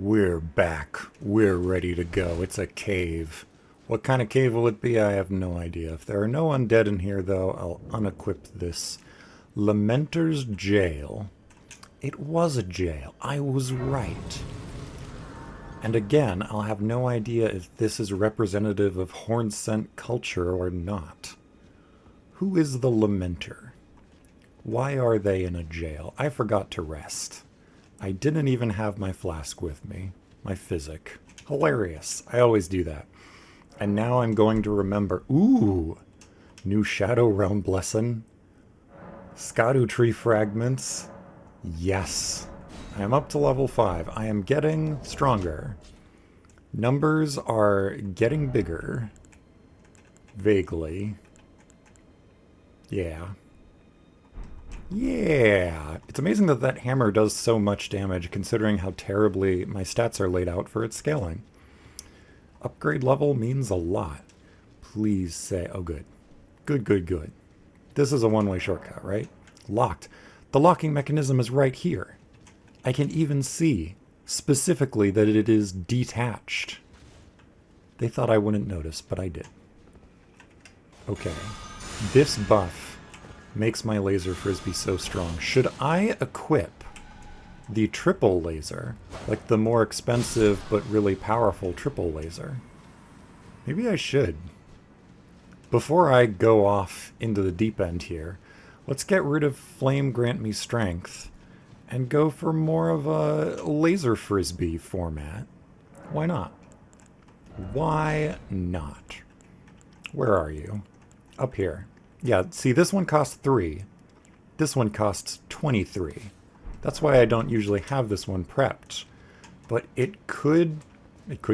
We're back. We're ready to go. It's a cave. What kind of cave will it be? I have no idea. If there are no undead in here, though, I'll unequip this. Lamenter's jail. It was a jail. I was right. And again, I'll have no idea if this is representative of horn scent culture or not. Who is the Lamenter? Why are they in a jail? I forgot to rest. I didn't even have my flask with me. My physic. Hilarious. I always do that. And now I'm going to remember. Ooh! New Shadow Realm Blessing. ERDTREE fragments. Yes. I am up to level 5. I am getting stronger. Numbers are getting bigger. Vaguely. Yeah. Yeah. It's amazing that that hammer does so much damage considering how terribly my stats are laid out for its scaling. Upgrade level means a lot. Please say, oh good. Good, good, good. This is a one-way shortcut, right? Locked. The locking mechanism is right here. I can even see specifically that it is detached. They thought I wouldn't notice, but I did. Okay. This buff makes my laser frisbee so strong. Should I equip the triple laser, like the more expensive but really powerful triple laser? Maybe I should. Before I go off into the deep end here, let's get rid of Flame Grant Me Strength and go for more of a laser frisbee format. Why not? Why not? Where are you? Up here. Yeah, see, this one costs 3. This one costs 23. That's why I don't usually have this one prepped. But it could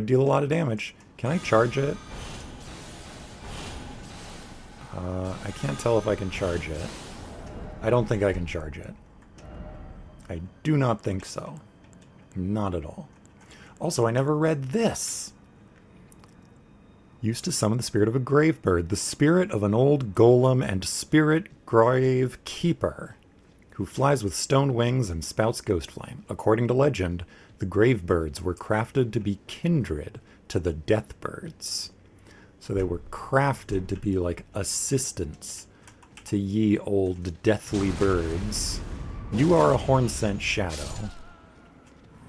deal a lot of damage. Can I charge it? I can't tell if I can charge it. I don't think I can charge it. I do not think so. Not at all. Also, I never read this. Used to summon the spirit of a grave bird, the spirit of an old golem and spirit grave keeper, who flies with stone wings and spouts ghost flame. According to legend, the grave birds were crafted to be kindred to the death birds. So they were crafted to be like assistants to ye old deathly birds. You are a horn scent shadow.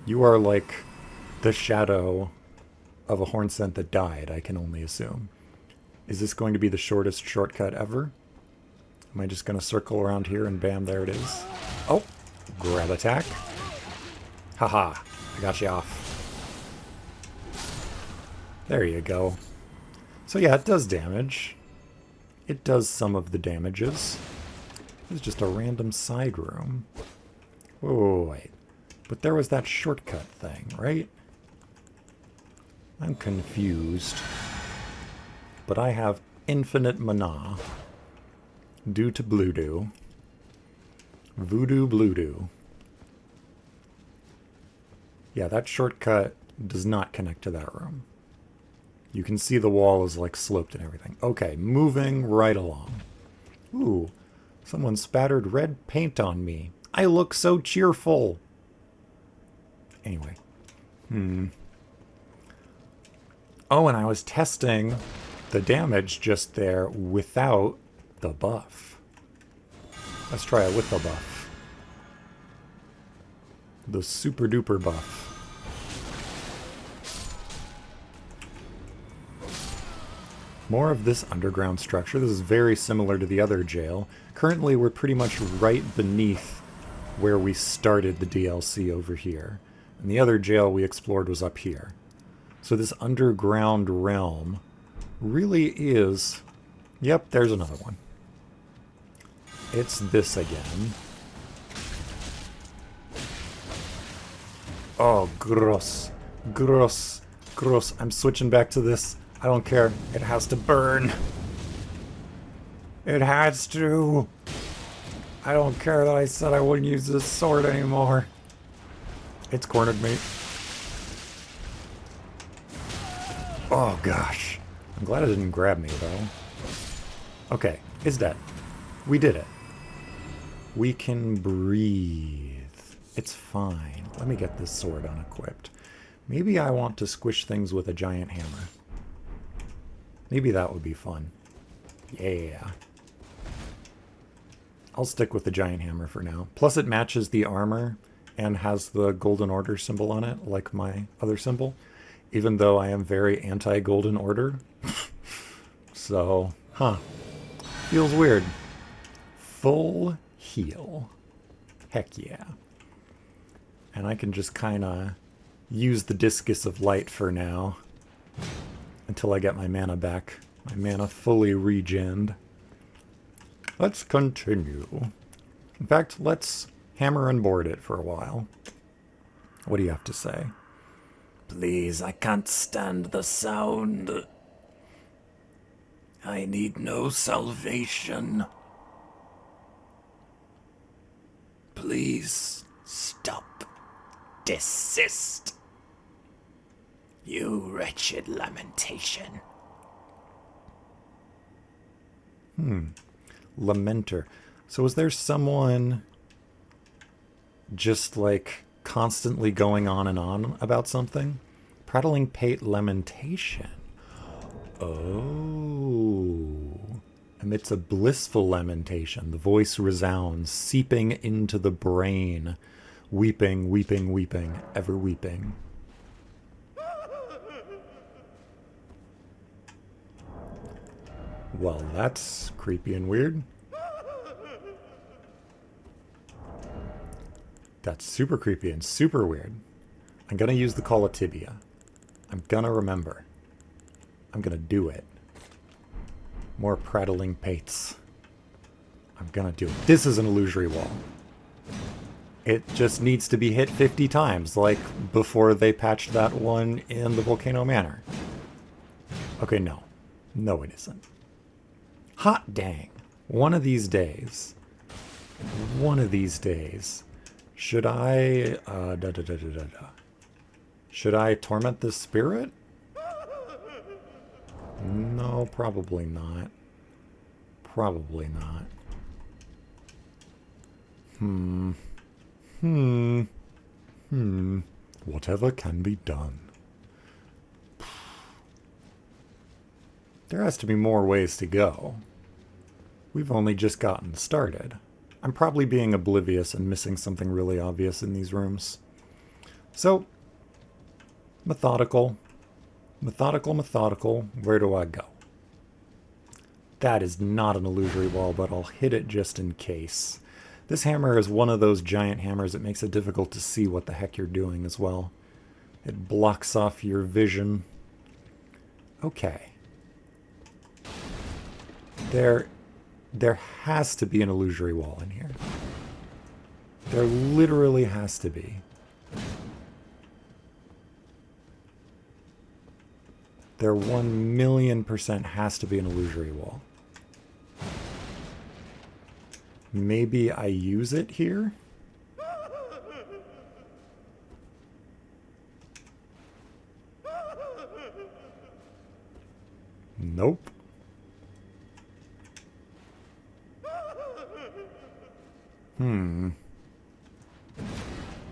You are like the shadow of a horn scent that died, I can only assume. Is this going to be the shortest shortcut ever? Am I just going to circle around here and bam, there it is? Oh, grab attack. Haha, I got you off. There you go. So yeah, it does damage. It does some of the damages. This is just a random side room. Whoa, wait. But there was that shortcut thing, right? I'm confused. But I have infinite mana. Due to Bluedoo. Voodoo Bluedoo. Yeah, that shortcut does not connect to that room. You can see the wall is like sloped and everything. Okay, moving right along. Ooh, someone spattered red paint on me. I look so cheerful. Anyway. Oh, and I was testing the damage just there without the buff. Let's try it with the buff. The super duper buff. More of this underground structure. This is very similar to the other jail. Currently, we're pretty much right beneath where we started the DLC over here. And the other jail we explored was up here. So this underground realm really is... Yep, there's another one. It's this again. Oh, gross. Gross. Gross. I'm switching back to this. I don't care. It has to burn. It has to. I don't care that I said I wouldn't use this sword anymore. It's cornered me. Oh gosh. I'm glad it didn't grab me though. Okay, it's dead. We did it. We can breathe. It's fine. Let me get this sword unequipped. Maybe I want to squish things with a giant hammer. Maybe that would be fun. Yeah. I'll stick with the giant hammer for now. Plus it matches the armor and has the Golden Order symbol on it, like my other symbol. Even though I am very anti-Golden Order. So, feels weird. Full heal. Heck yeah. And I can just kind of use the Discus of Light for now. Until I get my mana back. My mana fully regened. Let's continue. In fact, let's hammer and board it for a while. What do you have to say? Please, I can't stand the sound. I need no salvation. Please, stop. Desist. You wretched lamentation. Lamenter. So is there someone just like constantly going on and on about something? Prattling Pate lamentation. Oh. Amidst a blissful lamentation, the voice resounds, seeping into the brain. Weeping, weeping, weeping, ever weeping. Well, that's creepy and weird. That's super creepy and super weird. I'm gonna use the Call of Tibia. I'm gonna remember. I'm gonna do it. More prattling pates. I'm gonna do it. This is an illusory wall. It just needs to be hit 50 times, like before they patched that one in the Volcano Manor. Okay, no. No, it isn't. Hot dang. One of these days. One of these days. Should I... Should I torment the spirit? No, probably not. Probably not. Whatever can be done. There has to be more ways to go. We've only just gotten started. I'm probably being oblivious and missing something really obvious in these rooms. So, methodical. Methodical, methodical. Where do I go? That is not an illusory wall, but I'll hit it just in case. This hammer is one of those giant hammers that makes it difficult to see what the heck you're doing as well. It blocks off your vision. Okay. There has to be an illusory wall in here. There literally has to be. There 1,000,000% has to be an illusory wall. Maybe I use it here? Nope.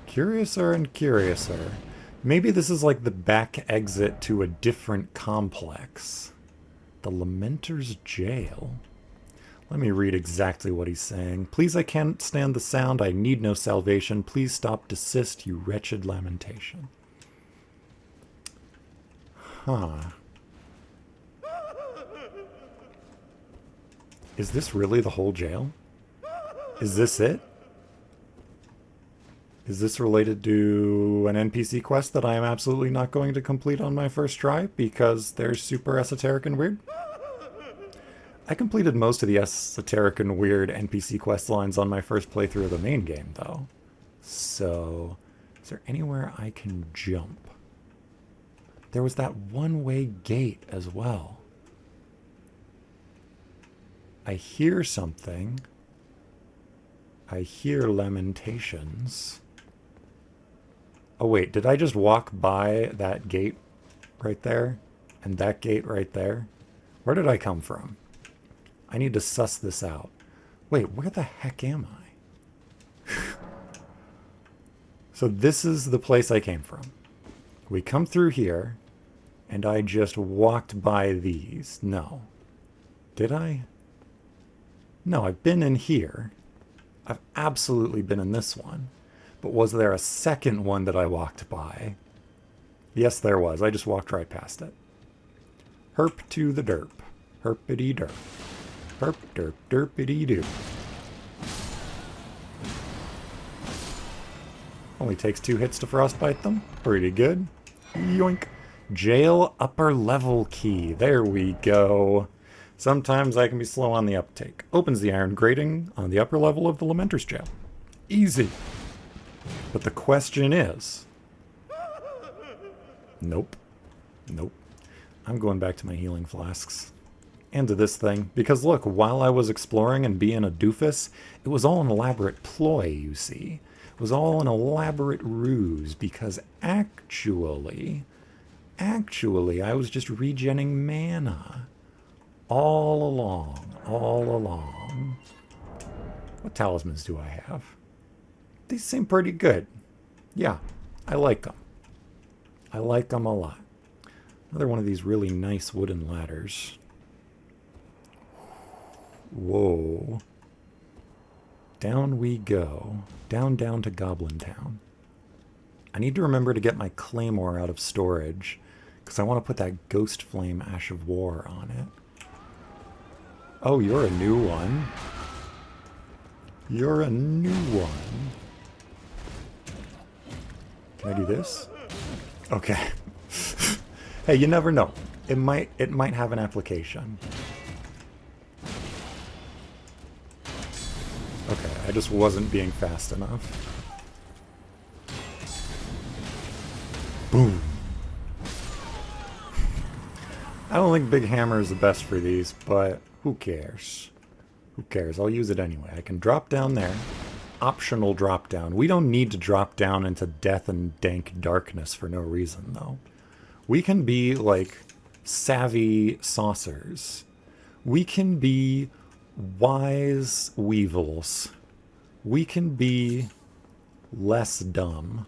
Curiouser and curiouser. Maybe this is like the back exit to a different complex. The Lamenter's Jail. Let me read exactly what he's saying. Please, I can't stand the sound. I need no salvation. Please stop, desist, you wretched lamentation. Huh. Is this really the whole jail? Is this it? Is this related to an NPC quest that I am absolutely not going to complete on my first try because they're super esoteric and weird? I completed most of the esoteric and weird NPC quest lines on my first playthrough of the main game, though. So, is there anywhere I can jump? There was that one-way gate as well. I hear something. I hear lamentations. Oh wait, did I just walk by that gate right there? And that gate right there? Where did I come from? I need to suss this out. Wait, where the heck am I? So this is the place I came from. We come through here, and I just walked by these. No. Did I? No, I've been in here. I've absolutely been in this one. But was there a second one that I walked by? Yes, there was. I just walked right past it. Herp to the derp. Herpity derp. Herp derp derpity doo. Only takes 2 hits to frostbite them. Pretty good. Yoink. Jail upper level key. There we go. Sometimes I can be slow on the uptake. Opens the iron grating on the upper level of the Lamenter's jail. Easy. But the question is... Nope. Nope. I'm going back to my healing flasks. And to this thing. Because look, while I was exploring and being a doofus, it was all an elaborate ploy, you see. It was all an elaborate ruse. Because actually, I was just regenning mana. All along. What talismans do I have? These seem pretty good. Yeah, I like them. I like them a lot. Another one of these really nice wooden ladders. Whoa. Down we go. Down to Goblin Town. I need to remember to get my claymore out of storage, because I want to put that Ghost Flame Ash of War on it. Oh, you're a new one. You're a new one. Can I do this? Okay. Hey, you never know. It might have an application. Okay, I just wasn't being fast enough. Boom. I don't think Big Hammer is the best for these, but who cares? Who cares? I'll use it anyway. I can drop down there. Optional drop down. We don't need to drop down into death and dank darkness for no reason, though. We can be, like, savvy saucers. We can be wise weevils. We can be less dumb.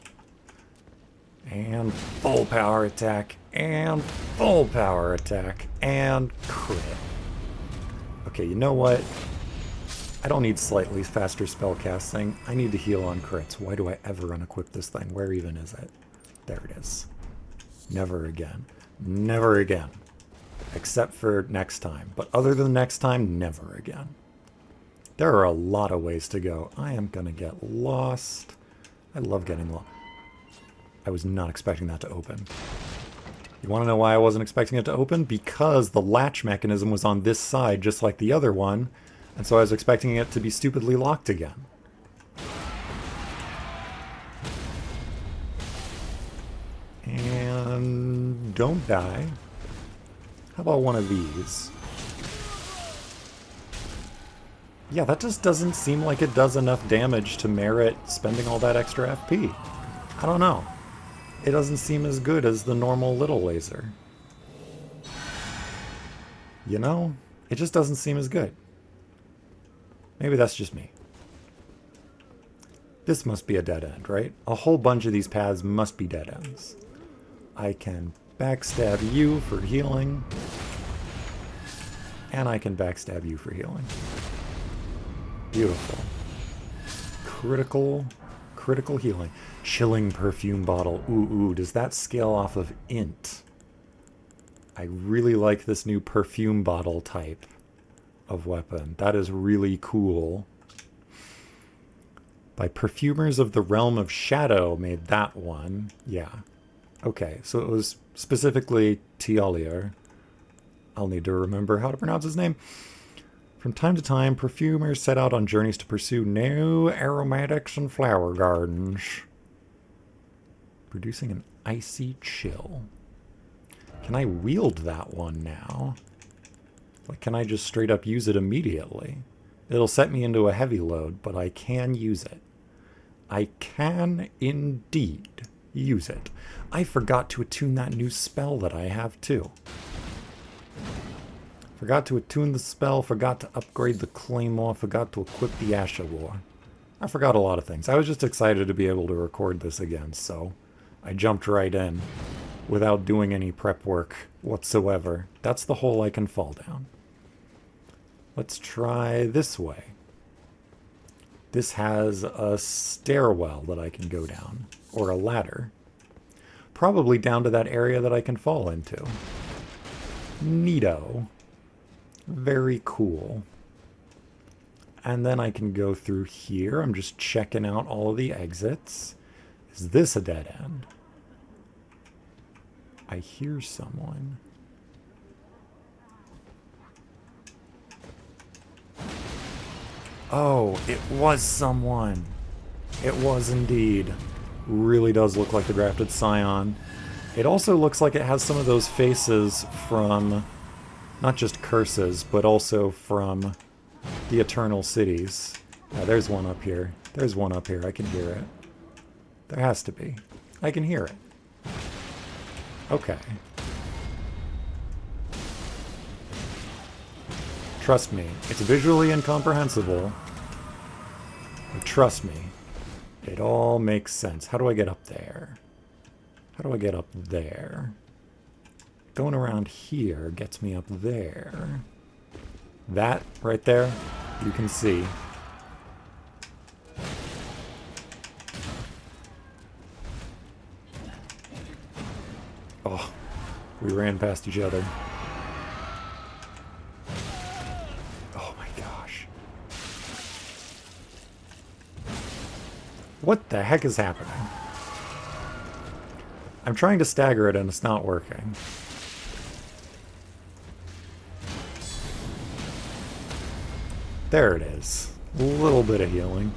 And full power attack. And full power attack. And crit. Okay, you know what? I don't need slightly faster spell casting. I need to heal on crits. Why do I ever unequip this thing? Where even is it? There it is. Never again. Never again. Except for next time. But other than next time, never again. There are a lot of ways to go. I am gonna get lost. I love getting lost. I was not expecting that to open. You want to know why I wasn't expecting it to open? Because the latch mechanism was on this side, just like the other one. And so I was expecting it to be stupidly locked again. And don't die. How about one of these? Yeah, that just doesn't seem like it does enough damage to merit spending all that extra FP. I don't know. It doesn't seem as good as the normal little laser. You know? It just doesn't seem as good. Maybe that's just me. This must be a dead end, right? A whole bunch of these paths must be dead ends. I can backstab you for healing. And I can backstab you for healing. Beautiful. Critical healing. Chilling perfume bottle. Ooh, does that scale off of int? I really like this new perfume bottle type of weapon. That is really cool. By Perfumers of the Realm of Shadow made that one. Yeah. Okay, so it was specifically Tialier. I'll need to remember how to pronounce his name. From time to time, perfumers set out on journeys to pursue new aromatics and flower gardens. Producing an icy chill. Can I wield that one now? Like, can I just straight up use it immediately? It'll set me into a heavy load, but I can use it. I can indeed use it. I forgot to attune that new spell that I have too. Forgot to attune the spell, forgot to upgrade the claymore, forgot to equip the Ash of War. I forgot a lot of things. I was just excited to be able to record this again, so I jumped right in. without doing any prep work whatsoever. That's the hole I can fall down. Let's try this way. This has a stairwell that I can go down, or a ladder. Probably down to that area that I can fall into. Neato. Very cool. And then I can go through here. I'm just checking out all of the exits. Is this a dead end? I hear someone. Oh, it was someone. It was indeed. Really does look like the Grafted Scion. It also looks like it has some of those faces from not just Curses, but also from the Eternal Cities. There's one up here. There's one up here. I can hear it. There has to be. I can hear it. Okay. Trust me, it's visually incomprehensible. But trust me, it all makes sense. How do I get up there? How do I get up there? Going around here gets me up there. That right there, you can see. Oh, we ran past each other. Oh my gosh. What the heck is happening? I'm trying to stagger it and it's not working. There it is. A little bit of healing.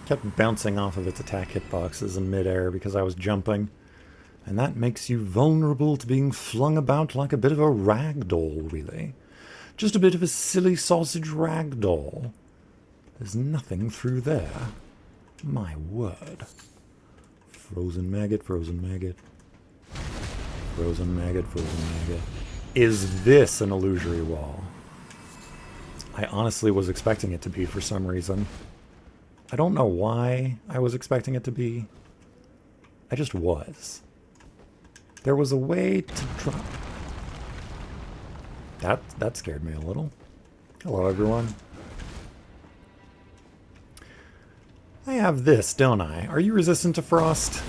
Kept bouncing off of its attack hitboxes in midair because I was jumping. And that makes you vulnerable to being flung about like a bit of a ragdoll, really. Just a bit of a silly sausage ragdoll. There's nothing through there. My word. Frozen maggot, frozen maggot. Frozen maggot, frozen maggot. Is this an illusory wall? I honestly was expecting it to be for some reason. I don't know why I was expecting it to be. I just was. There was a way to drop. That scared me a little. Hello, everyone. I have this, don't I? Are you resistant to frost?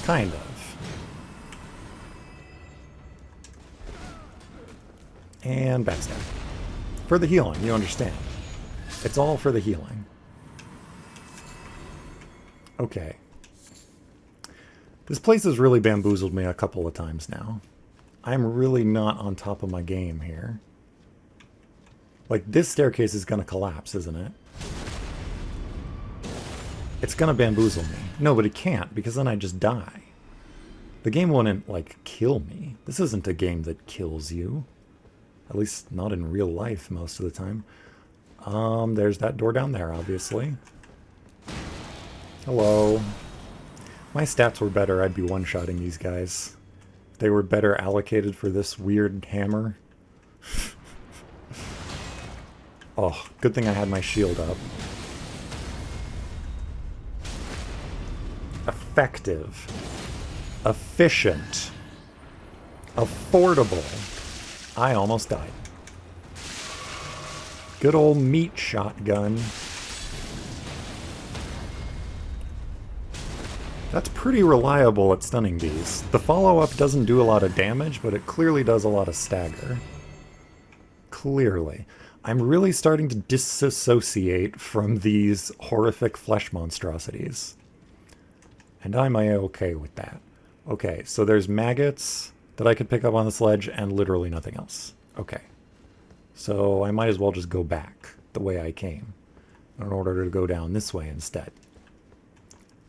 Kind of. And backstab. For the healing, you understand. It's all for the healing. Okay. This place has really bamboozled me a couple of times now. I'm really not on top of my game here. Like, this staircase is going to collapse, isn't it? It's going to bamboozle me. No, but it can't, because then I just die. The game wouldn't, like, kill me. This isn't a game that kills you. At least not in real life most of the time. There's that door down there, obviously. Hello. My stats were better, I'd be one-shotting these guys. They were better allocated for this weird hammer. Oh, good thing I had my shield up. Effective. Efficient. Affordable. I almost died. Good old meat shotgun. That's pretty reliable at stunning bees. The follow-up doesn't do a lot of damage, but it clearly does a lot of stagger. Clearly. I'm really starting to disassociate from these horrific flesh monstrosities. And I'm okay with that. Okay, so there's maggots that I could pick up on the sledge and literally nothing else. Okay. So I might as well just go back the way I came in order to go down this way instead.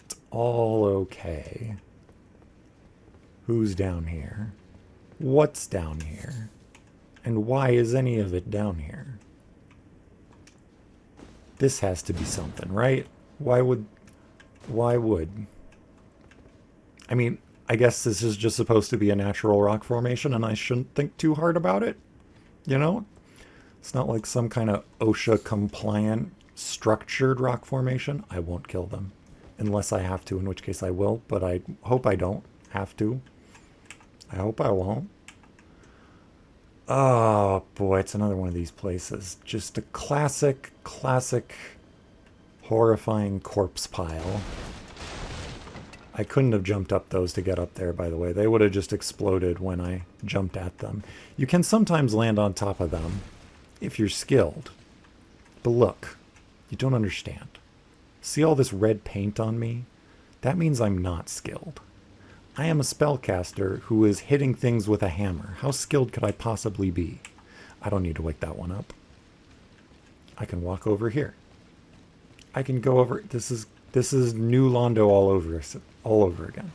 It's all okay. Who's down here? What's down here? And why is any of it down here? This has to be something, right? Why would... I mean, I guess this is just supposed to be a natural rock formation and I shouldn't think too hard about it. You know? It's not like some kind of OSHA compliant structured rock formation, I won't kill them. Unless I have to, in which case I will, but I hope I don't have to. I hope I won't. Oh boy, it's another one of these places. Just a classic, horrifying corpse pile. I couldn't have jumped up those to get up there, by the way. They would have just exploded when I jumped at them. You can sometimes land on top of them if you're skilled. But look, you don't understand. See all this red paint on me? That means I'm not skilled. I am a spellcaster who is hitting things with a hammer. How skilled could I possibly be? I don't need to wake that one up. I can walk over here. I can go over... This is New Londo all over again.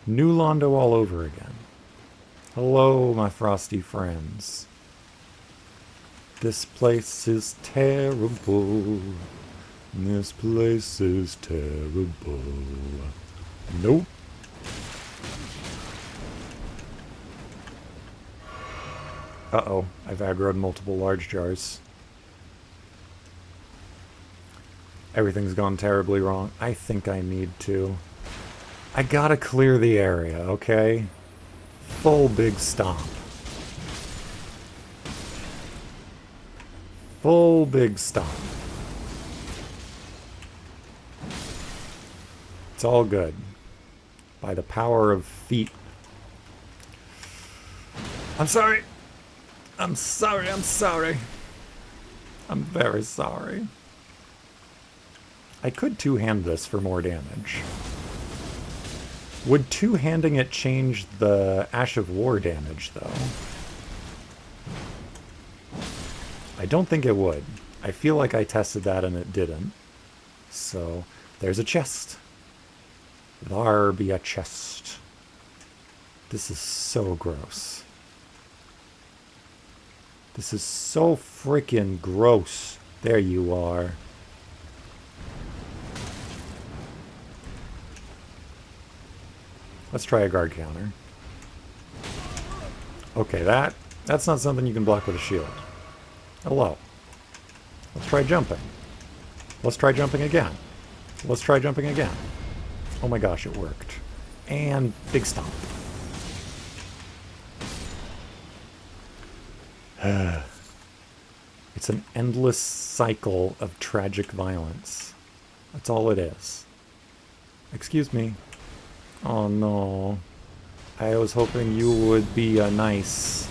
New Londo all over again. Hello, my frosty friends. This place is terrible. This place is terrible. Nope. Uh-oh, I've aggroed multiple large jars. Everything's gone terribly wrong. I think I need to. I gotta clear the area, okay? Full big stomp. Full big stomp. It's all good. By the power of feet. I'm sorry. I'm sorry, I'm sorry. I'm very sorry. I could two-hand this for more damage. Would two-handing it change the Ash of War damage, though? I don't think it would. I feel like I tested that and it didn't. So, there's a chest. There be a chest. This is so gross. This is so freaking gross. There you are. Let's try a guard counter. Okay, that's not something you can block with a shield. Hello. Let's try jumping. Let's try jumping again. Let's try jumping again. Oh my gosh, it worked. And big stomp. It's an endless cycle of tragic violence. That's all it is. Excuse me. Oh no. I was hoping you would be a nice,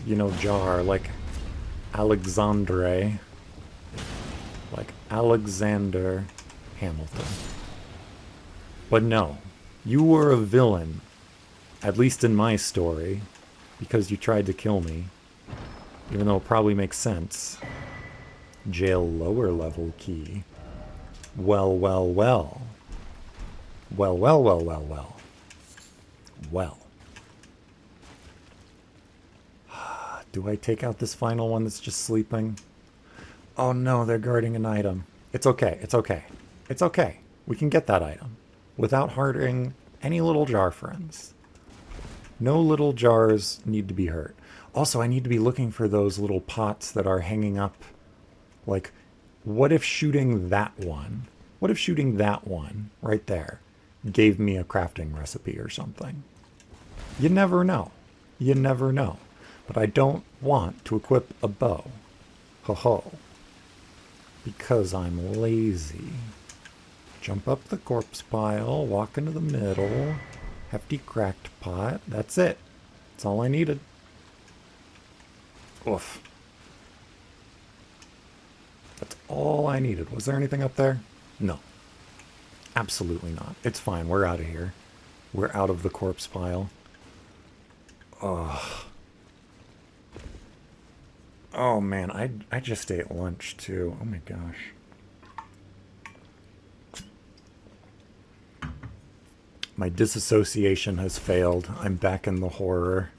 you know, jar, like Alexandre. Like Alexander Hamilton. But no, you were a villain, at least in my story, because you tried to kill me, even though it probably makes sense. Jail lower level key. Well. Well. Do I take out this final one that's just sleeping? Oh no, they're guarding an item. It's okay, it's okay. It's okay. We can get that item without hurting any little jar friends. No little jars need to be hurt. Also, I need to be looking for those little pots that are hanging up. Like, what if shooting that one? What if shooting that one right there gave me a crafting recipe or something? You never know. You never know. But I don't want to equip a bow. Ho-ho. Because I'm lazy. Jump up the corpse pile, walk into the middle, hefty cracked pot. That's it. That's all I needed. Oof. That's all I needed. Was there anything up there? No. Absolutely not. It's fine. We're out of here. We're out of the corpse pile. Ugh. Oh man, I just ate lunch too. Oh my gosh. My disassociation has failed. I'm back in the horror.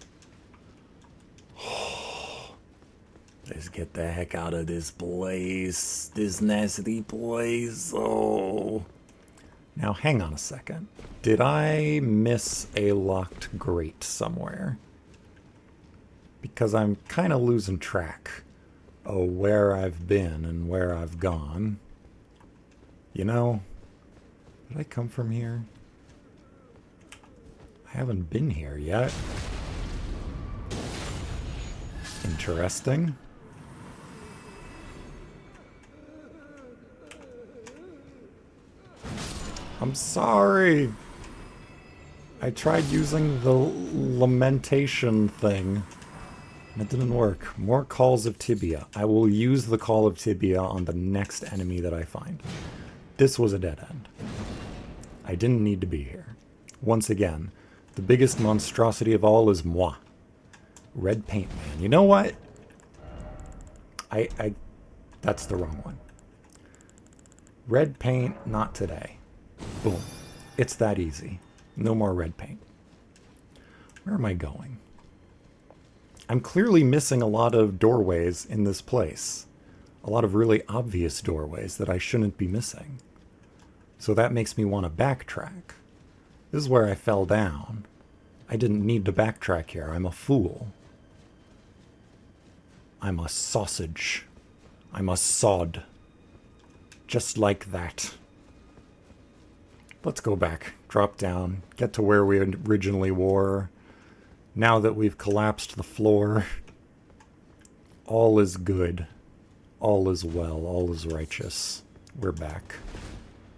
Let's get the heck out of this place. This nasty place. Oh. Now, hang on a second. Did I miss a locked grate somewhere? because I'm kind of losing track of where I've been and where I've gone. You know, did I come from here? I haven't been here yet. Interesting. I'm sorry. I tried using the lamentation thing. It didn't work. More calls of tibia. I will use the call of tibia on the next enemy that I find. This was a dead end. I didn't need to be here. Once again, the biggest monstrosity of all is moi. Red paint man. You know what? That's the wrong one. Red paint, not today. Boom. It's that easy. No more red paint. Where am I going? I'm clearly missing a lot of doorways in this place. A lot of really obvious doorways that I shouldn't be missing. So that makes me want to backtrack. This is where I fell down. I didn't need to backtrack here. I'm a fool. I'm a sausage. I'm a sod. Just like that. Let's go back. Drop down. Get to where we originally were. Now that we've collapsed the floor, all is good. All is well. All is righteous. We're back.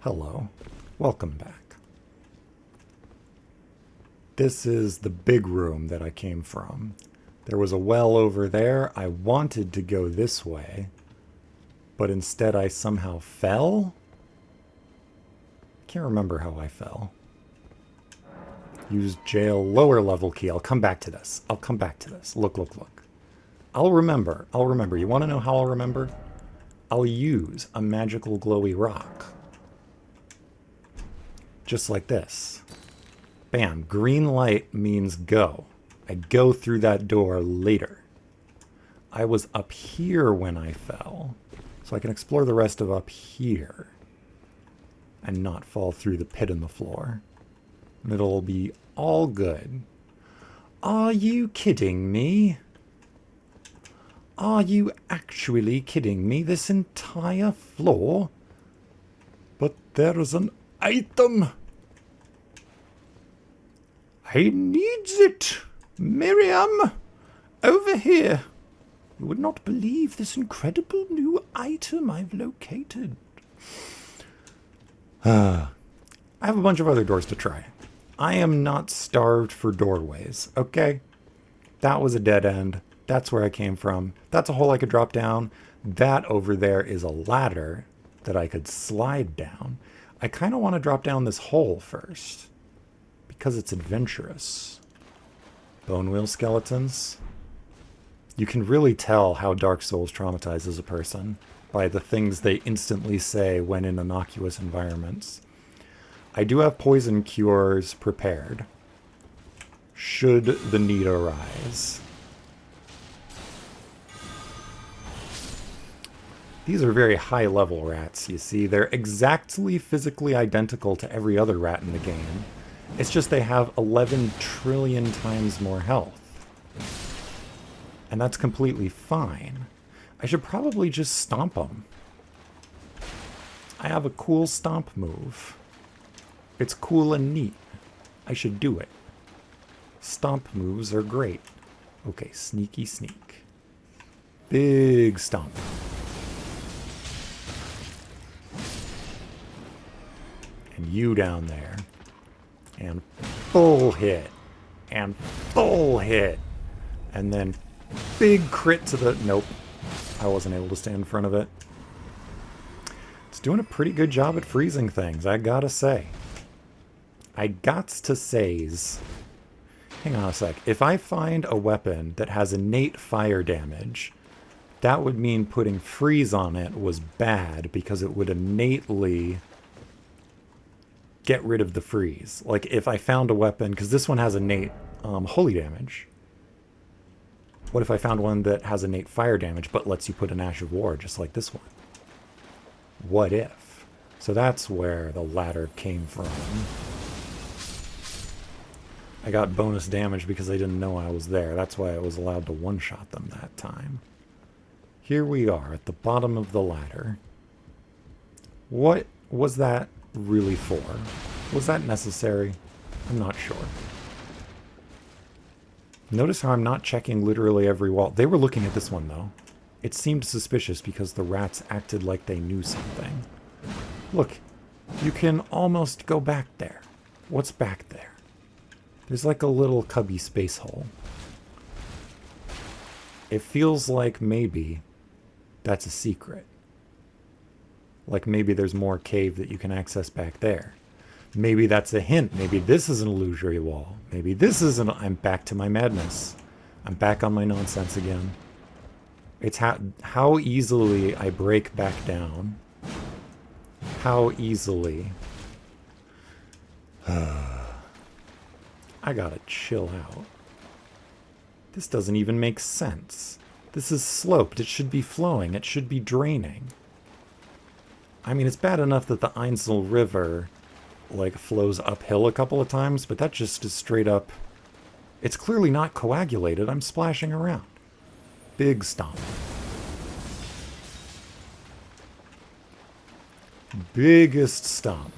Hello. Welcome back. This is the big room that I came from. There was a well over there. I wanted to go this way, but instead I somehow fell? Can't remember how I fell. Use jail lower level key. I'll come back to this. I'll come back to this. Look, look, look. I'll remember. I'll remember. You want to know how I'll remember? I'll use a magical glowy rock. Just like this. Bam. Green light means go. I go through that door later. I was up here when I fell, so I can explore the rest of up here and not fall through the pit in the floor. And it'll be all good. Are you kidding me? Are you actually kidding me? This entire floor? But there's an item. I needs it. Miriam, over here. You would not believe this incredible new item I've located. I have a bunch of other doors to try. I am not starved for doorways, okay? That was a dead end. That's where I came from. That's a hole I could drop down. That over there is a ladder that I could slide down. I kind of want to drop down this hole first, because it's adventurous. Bone wheel skeletons. You can really tell how Dark Souls traumatizes a person by the things they instantly say when in innocuous environments. I do have poison cures prepared, should the need arise. These are very high-level rats, you see. They're exactly physically identical to every other rat in the game. It's just they have 11 trillion times more health. And that's completely fine. I should probably just stomp them. I have a cool stomp move. It's cool and neat. I should do it. Stomp moves are great. Okay, sneaky sneak. Big stomp. And you down there. And full hit. And full hit. And then big crit to the... Nope. I wasn't able to stand in front of it. It's doing a pretty good job at freezing things, I gotta say. I gots to says. Hang on a sec. If I find a weapon that has innate fire damage, that would mean putting freeze on it was bad because it would innately get rid of the freeze. Like if I found a weapon, because this one has innate holy damage. What if I found one that has innate fire damage but lets you put an Ash of War just like this one? What if? So that's where the ladder came from. I got bonus damage because I didn't know I was there. That's why I was allowed to one-shot them that time. Here we are at the bottom of the ladder. What was that really for? Was that necessary? I'm not sure. Notice how I'm not checking literally every wall. They were looking at this one, though. It seemed suspicious because the rats acted like they knew something. Look, you can almost go back there. What's back there? There's like a little cubby space hole. It feels like maybe that's a secret. Like maybe there's more cave that you can access back there. Maybe that's a hint. Maybe this is an illusory wall. Maybe this isn't. I'm back to my madness. I'm back on my nonsense again. It's how easily I break back down. How easily. I gotta chill out. This doesn't even make sense. This is sloped. It should be flowing. It should be draining. I mean, it's bad enough that the Einsel River like flows uphill a couple of times, but that just is straight up. It's clearly not coagulated. I'm splashing around. Big stomp. Biggest stomp.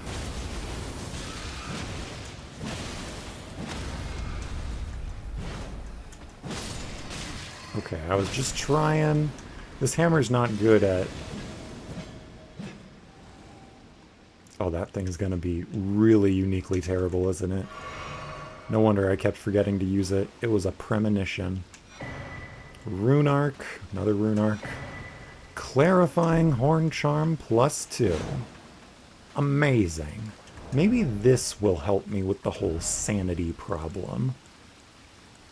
Okay, I was just trying. This hammer's not good at... Oh, that thing's gonna be really uniquely terrible, isn't it? No wonder I kept forgetting to use it. It was a premonition. Rune Arc, another Rune Arc. Clarifying Horn Charm +2. Amazing. Maybe this will help me with the whole sanity problem.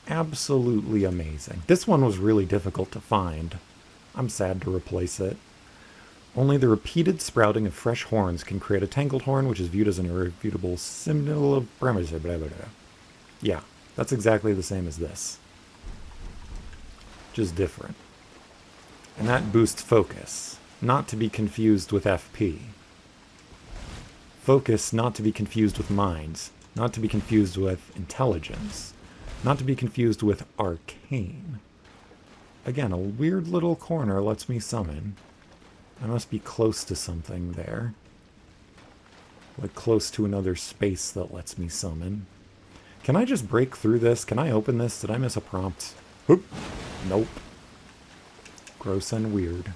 Absolutely amazing. This one was really difficult to find. I'm sad to replace it. Only the repeated sprouting of fresh horns can create a tangled horn, which is viewed as an irrefutable symbol of premise. Blah, blah, blah. Yeah, that's exactly the same as this. Just different. And that boosts focus, not to be confused with FP. Focus, not to be confused with minds, not to be confused with intelligence, not to be confused with arcane. Again, a weird little corner lets me summon. I must be close to something there. Like close to another space that lets me summon. Can I just break through this? Can I open this? Did I miss a prompt? Oop. Nope. Gross and weird.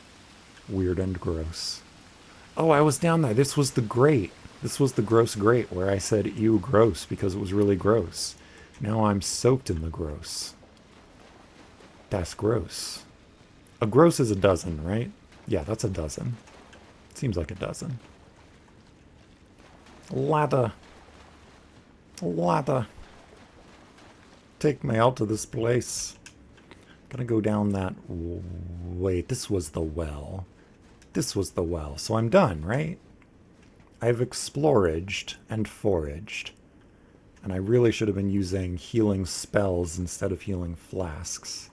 Weird and gross. Oh, I was down there. This was the grate. This was the gross grate where I said, ew, gross, because it was really gross. Now I'm soaked in the gross. That's gross. A gross is a dozen, right? Yeah, that's a dozen. Seems like a dozen. Ladder. Ladder. Take me out to this place. Gonna go down that... Wait, this was the well. This was the well. So I'm done, right? I've exploraged and foraged. And I really should have been using healing spells instead of healing flasks.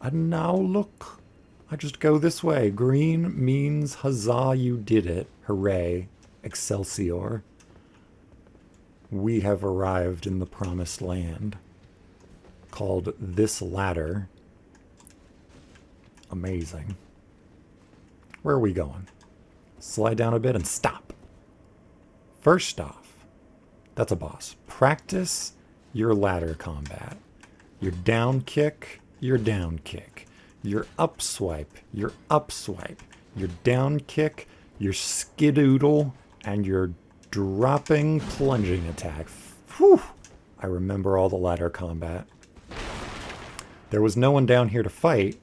And now look. I just go this way. Green means huzzah, you did it. Hooray. Excelsior. We have arrived in the promised land. Called This Ladder. Amazing. Where are we going? Slide down a bit and stop. First off, that's a boss. Practice your ladder combat. Your down kick, your down kick. Your up swipe, your up swipe. Your down kick, your skidoodle, and your dropping plunging attack. Whew! I remember all the ladder combat. There was no one down here to fight.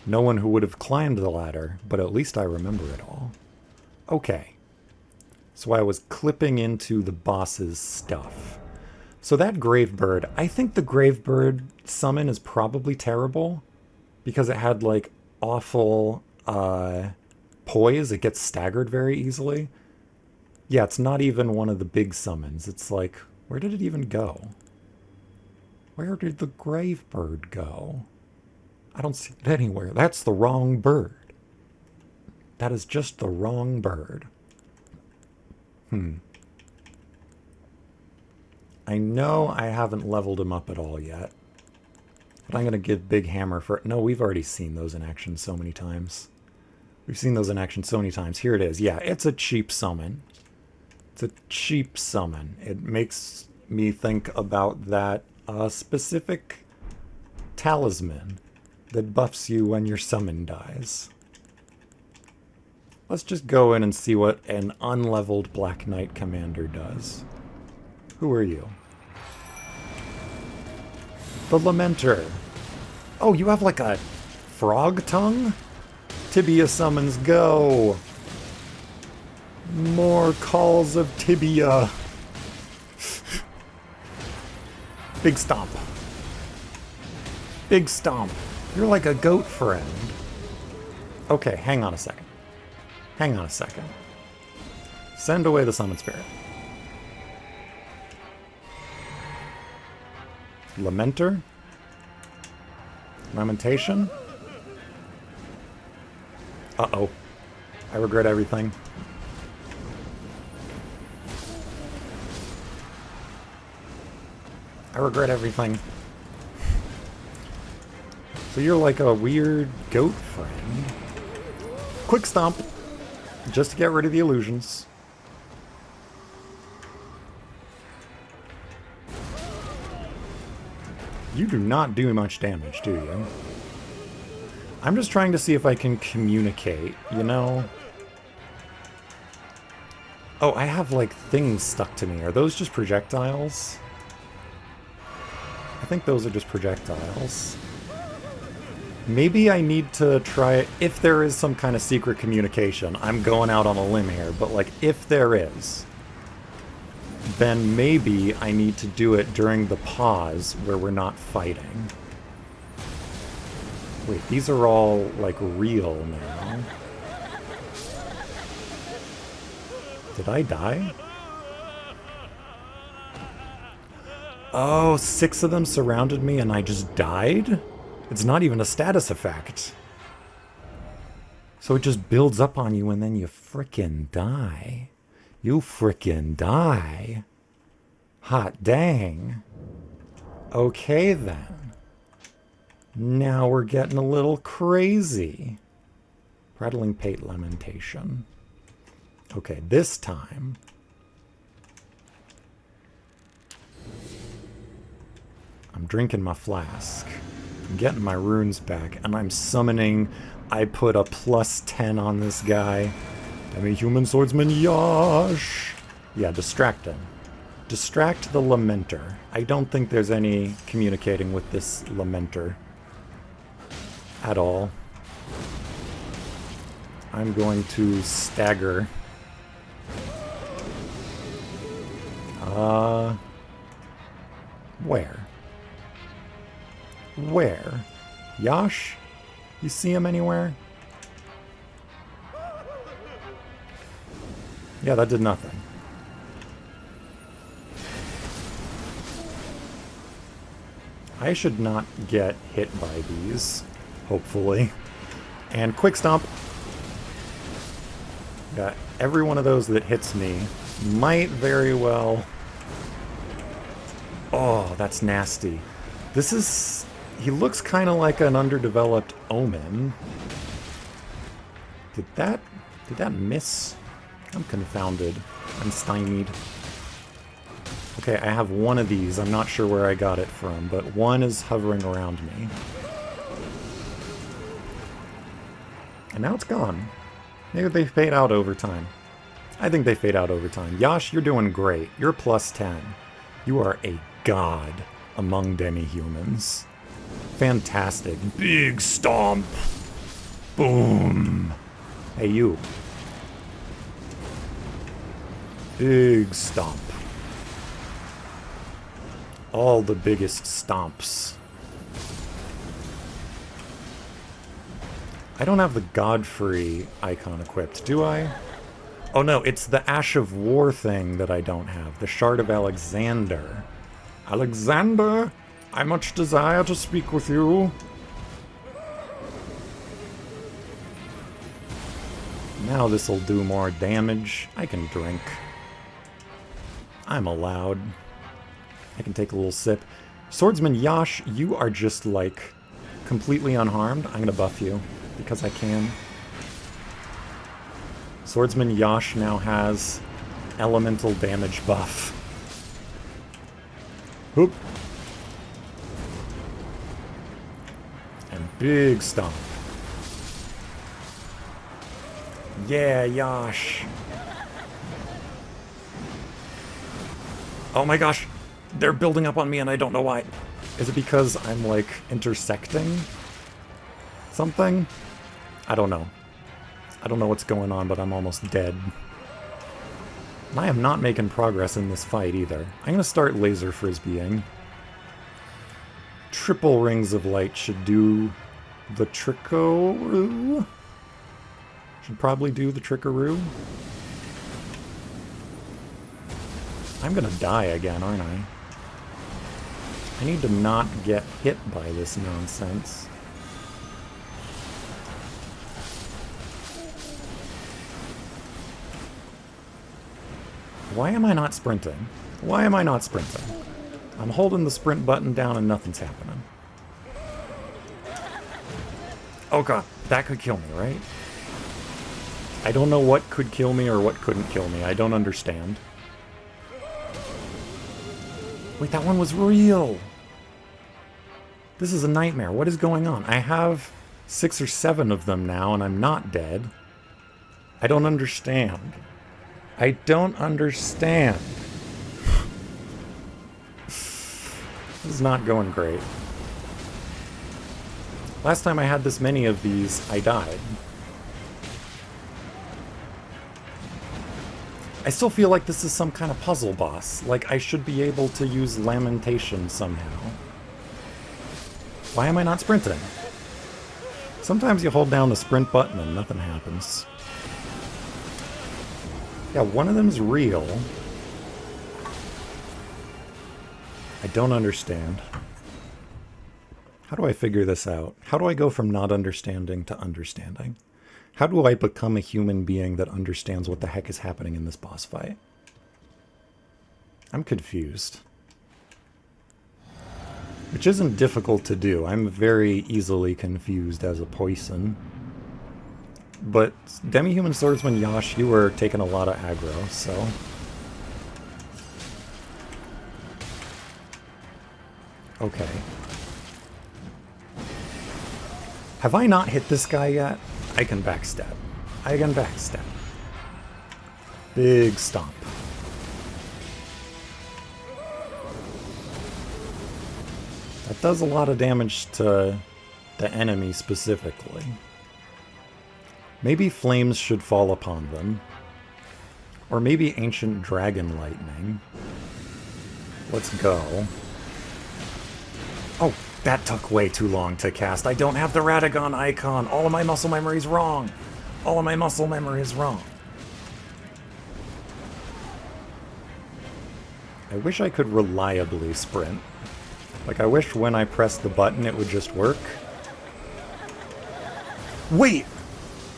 No one who would have climbed the ladder, but at least I remember it all. Okay. So I was clipping into the boss's stuff. So that Gravebird, I think the Gravebird summon is probably terrible because it had like awful poise. It gets staggered very easily. Yeah, it's not even one of the big summons. It's like, where did it even go? Where did the Gravebird go? I don't see it anywhere. That's the wrong bird. That is just the wrong bird. I know I haven't leveled him up at all yet. But I'm going to give Big Hammer for... No, we've already seen those in action so many times. We've seen those in action so many times. Here it is. Yeah, it's a cheap summon. It's a cheap summon. It makes me think about that specific talisman that buffs you when your summon dies. Let's just go in and see what an unleveled Black Knight commander does. Who are you? The Lamenter. Oh, you have like a frog tongue? Tibia summons go. More calls of Tibia. Big stomp. Big stomp. You're like a goat friend. Okay, hang on a second. Hang on a second. Send away the summon spirit. Lamenter? Lamentation? Uh-oh. I regret everything. I regret everything. So you're like a weird goat friend. Quick stomp. Just to get rid of the illusions. You do not do much damage, do you? I'm just trying to see if I can communicate, you know? Oh, I have, like, things stuck to me. Are those just projectiles? I think those are just projectiles. Maybe I need to try... If there is some kind of secret communication, I'm going out on a limb here, but, like, if there is... then maybe I need to do it during the pause where we're not fighting. Wait, these are all, like, real now. Did I die? Oh, 6 of them surrounded me and I just died? It's not even a status effect. So it just builds up on you and then you frickin' die. You frickin' die. Hot dang. Okay then. Now we're getting a little crazy. Prattling Pate Lamentation. Okay, this time. I'm drinking my flask. I'm getting my runes back, and I'm summoning... I put a +10 on this guy. Demi-human swordsman, Yosh! Yeah, distract him. Distract the Lamenter. I don't think there's any communicating with this Lamenter. At all. I'm going to stagger. Where? Where? Yosh? You see him anywhere? Yeah, that did nothing. I should not get hit by these, hopefully. And quick stomp. Yeah, every one of those that hits me might very well... Oh, that's nasty. This is... He looks kind of like an underdeveloped Omen. Did that miss? I'm confounded. I'm stymied. Okay, I have one of these. I'm not sure where I got it from, but one is hovering around me. And now it's gone. Maybe they fade out over time. I think they fade out over time. Yosh, you're doing great. You're +10. You are a god among demi-humans. Fantastic. Big stomp. Boom. Hey, you. Big stomp. All the biggest stomps. I don't have the Godfrey icon equipped, do I? Oh no, it's the Ash of War thing that I don't have. The Shard of Alexander. Alexander, I much desire to speak with you. Now this'll do more damage. I can drink. I'm allowed. I can take a little sip. Swordsman Yash, you are just, like, completely unharmed. I'm going to buff you because I can. Swordsman Yash now has elemental damage buff. Whoop. And big stomp. Yeah, Yash. Oh my gosh. They're building up on me and I don't know why. Is it because I'm, like, intersecting something? I don't know. I don't know what's going on, but I'm almost dead. And I am not making progress in this fight either. I'm going to start laser frisbeeing. Triple rings of light should do the trickaroo. Should probably do the trickaroo. I'm going to die again, aren't I? I need to not get hit by this nonsense. Why am I not sprinting? Why am I not sprinting? I'm holding the sprint button down and nothing's happening. Oh god, that could kill me, right? I don't know what could kill me or what couldn't kill me. I don't understand. Wait, that one was real! This is a nightmare. What is going on? I have 6 or 7 of them now, and I'm not dead. I don't understand. I don't understand. This is not going great. Last time I had this many of these, I died. I still feel like this is some kind of puzzle boss. Like, I should be able to use Lamentation somehow. Why am I not sprinting? Sometimes you hold down the sprint button and nothing happens. Yeah, one of them's real. I don't understand. How do I figure this out? How do I go from not understanding to understanding? How do I become a human being that understands what the heck is happening in this boss fight? I'm confused. Which isn't difficult to do. I'm very easily confused as a poison. But Demi-Human Swordsman Yash, you were taking a lot of aggro, so... Okay. Have I not hit this guy yet? I can backstab. I can backstab. Big stomp. That does a lot of damage to the enemy specifically. Maybe flames should fall upon them. Or maybe ancient dragon lightning. Let's go. Oh, that took way too long to cast. I don't have the Radagon icon. All of my muscle memory is wrong. All of my muscle memory is wrong. I wish I could reliably sprint. Like, I wish when I pressed the button it would just work. Wait!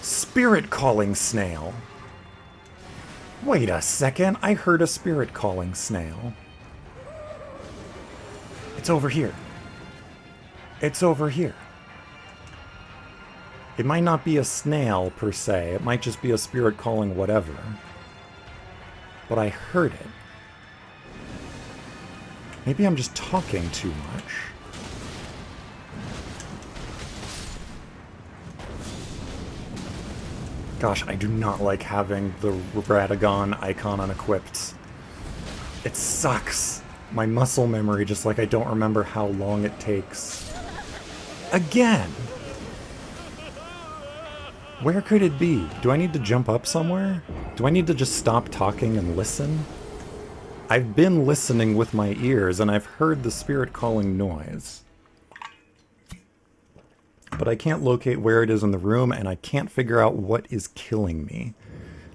Spirit calling snail. Wait a second, I heard a spirit calling snail. It's over here. It's over here. It might not be a snail per se, it might just be a spirit calling whatever. But I heard it. Maybe I'm just talking too much. Gosh, I do not like having the Radagon icon unequipped. It sucks. My muscle memory, just like I don't remember how long it takes. Again! Where could it be? Do I need to jump up somewhere? Do I need to just stop talking and listen? I've been listening with my ears, and I've heard the spirit calling noise. But I can't locate where it is in the room, and I can't figure out what is killing me.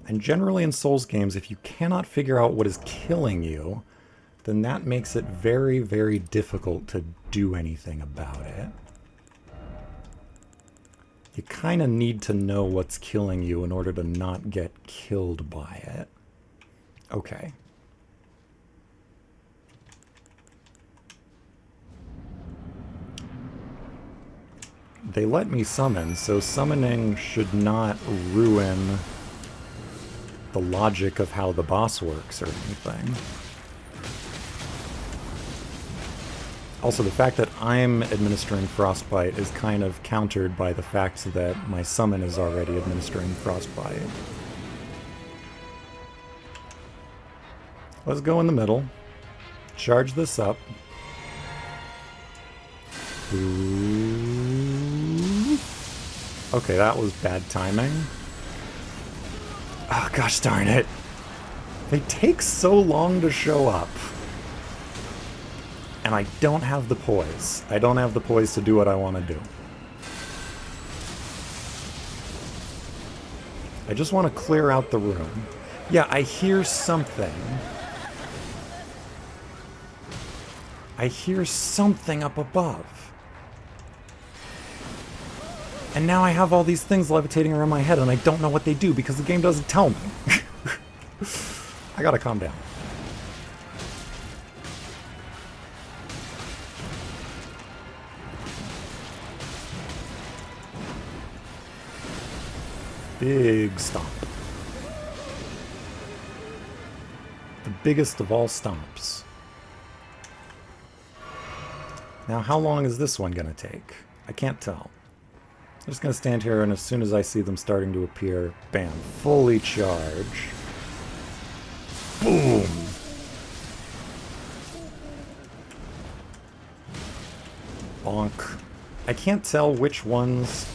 And generally in Souls games, if you cannot figure out what is killing you, then that makes it very, very difficult to do anything about it. You kind of need to know what's killing you in order to not get killed by it. Okay. they let me summon, so summoning should not ruin the logic of how the boss works or anything. Also, the fact that I'm administering Frostbite is kind of countered by the fact that my summon is already administering Frostbite. Let's go in the middle. Charge this up. Ooh. Okay, that was bad timing. Oh, gosh darn it. They take so long to show up. And I don't have the poise. I don't have the poise to do what I want to do. I just want to clear out the room. Yeah, I hear something. I hear something up above. And now I have all these things levitating around my head and I don't know what they do because the game doesn't tell me. I gotta calm down. Big stomp. The biggest of all stomps. Now, how long is this one gonna take? I can't tell. I'm just gonna stand here, and as soon as I see them starting to appear, bam, fully charge. Boom! Bonk. I can't tell which ones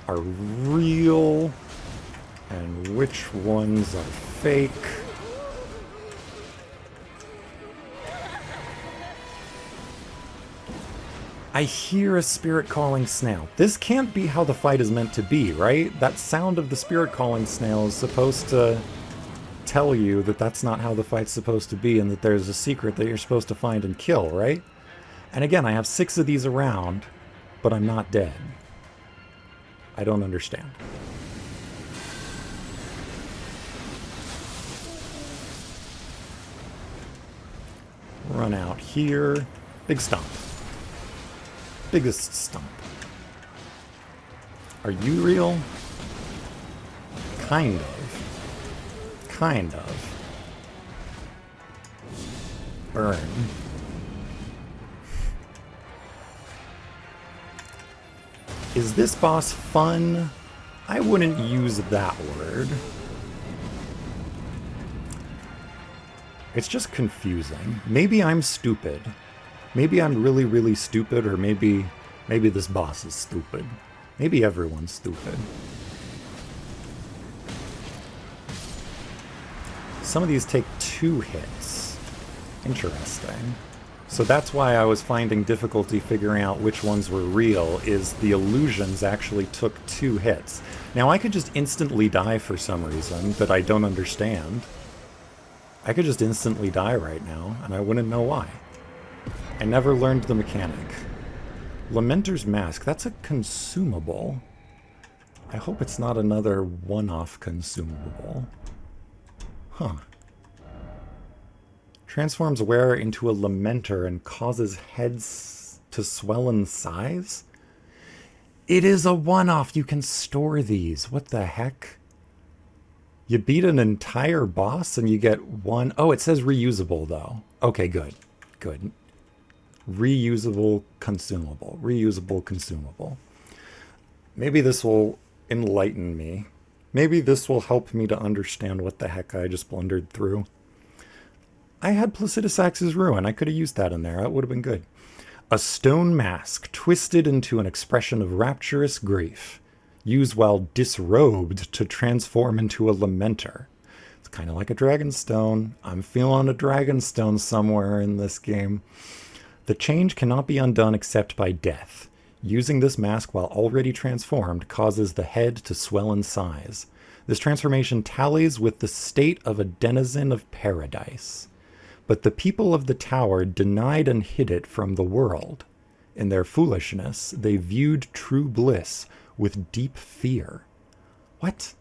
are real and which ones are fake. I hear a spirit calling snail. This can't be how the fight is meant to be, right? That sound of the spirit calling snail is supposed to tell you that that's not how the fight's supposed to be and that there's a secret that you're supposed to find and kill, right? And again, I have 6 of these around, but I'm not dead. I don't understand. Run out here. Big stomp. Biggest stomp. Are you real? Kind of. Kind of. Burn. Is this boss fun? I wouldn't use that word. It's just confusing. Maybe I'm stupid. Maybe I'm really, really stupid, or maybe this boss is stupid. Maybe everyone's stupid. Some of these take 2 hits. Interesting. So that's why I was finding difficulty figuring out which ones were real, is the illusions actually took 2 hits. Now I could just instantly die for some reason that I don't understand. I could just instantly die right now, and I wouldn't know why. I never learned the mechanic. Lamenter's Mask, that's a consumable. I hope it's not another one-off consumable. Huh. Transforms wearer into a Lamenter and causes heads to swell in size? It is a one-off. You can store these. What the heck? You beat an entire boss and you get one... Oh, it says reusable, though. Okay, good. Good. Reusable consumable. Reusable consumable. Maybe this will enlighten me. Maybe this will help me to understand what the heck I just blundered through. I had Placidus Axe's Ruin. I could have used that in there. That would have been good. A stone mask twisted into an expression of rapturous grief. Used while disrobed to transform into a Lamenter. It's kind of like a Dragonstone. I'm feeling a Dragonstone somewhere in this game. The change cannot be undone except by death. Using this mask while already transformed causes the head to swell in size. This transformation tallies with the state of a denizen of paradise. But the people of the tower denied and hid it from the world. In their foolishness, they viewed true bliss with deep fear. What?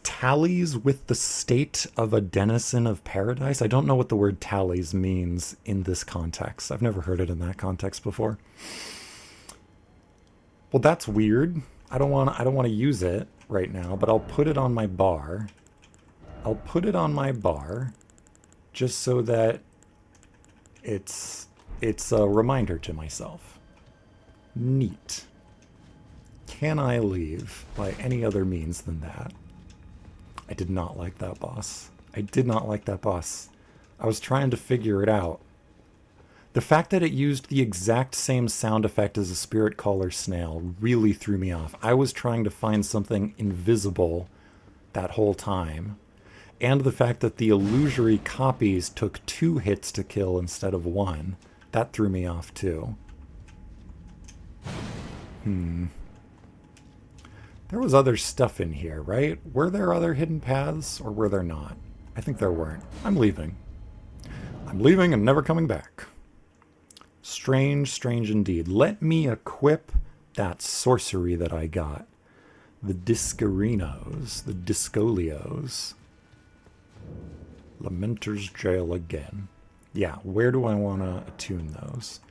Tallies with the state of a denizen of paradise? I don't know what the word tallies means in this context. I've never heard it in that context before. Well, that's weird. I don't want to use it right now, but I'll put it on my bar. I'll put it on my bar just so that it's a reminder to myself. Neat. Can I leave by any other means than that? I did not like that boss. I did not like that boss. I was trying to figure it out. The fact that it used the exact same sound effect as a spirit caller snail really threw me off. I was trying to find something invisible that whole time. And the fact that the illusory copies took 2 hits to kill instead of 1. That threw me off too. There was other stuff in here, right? Were there other hidden paths, or were there not? I think there weren't. I'm leaving. I'm leaving and never coming back. Strange, strange indeed. Let me equip that sorcery that I got. The Discarinos, the Discolios. Lamenter's Jail again. Yeah, where do I want to attune those?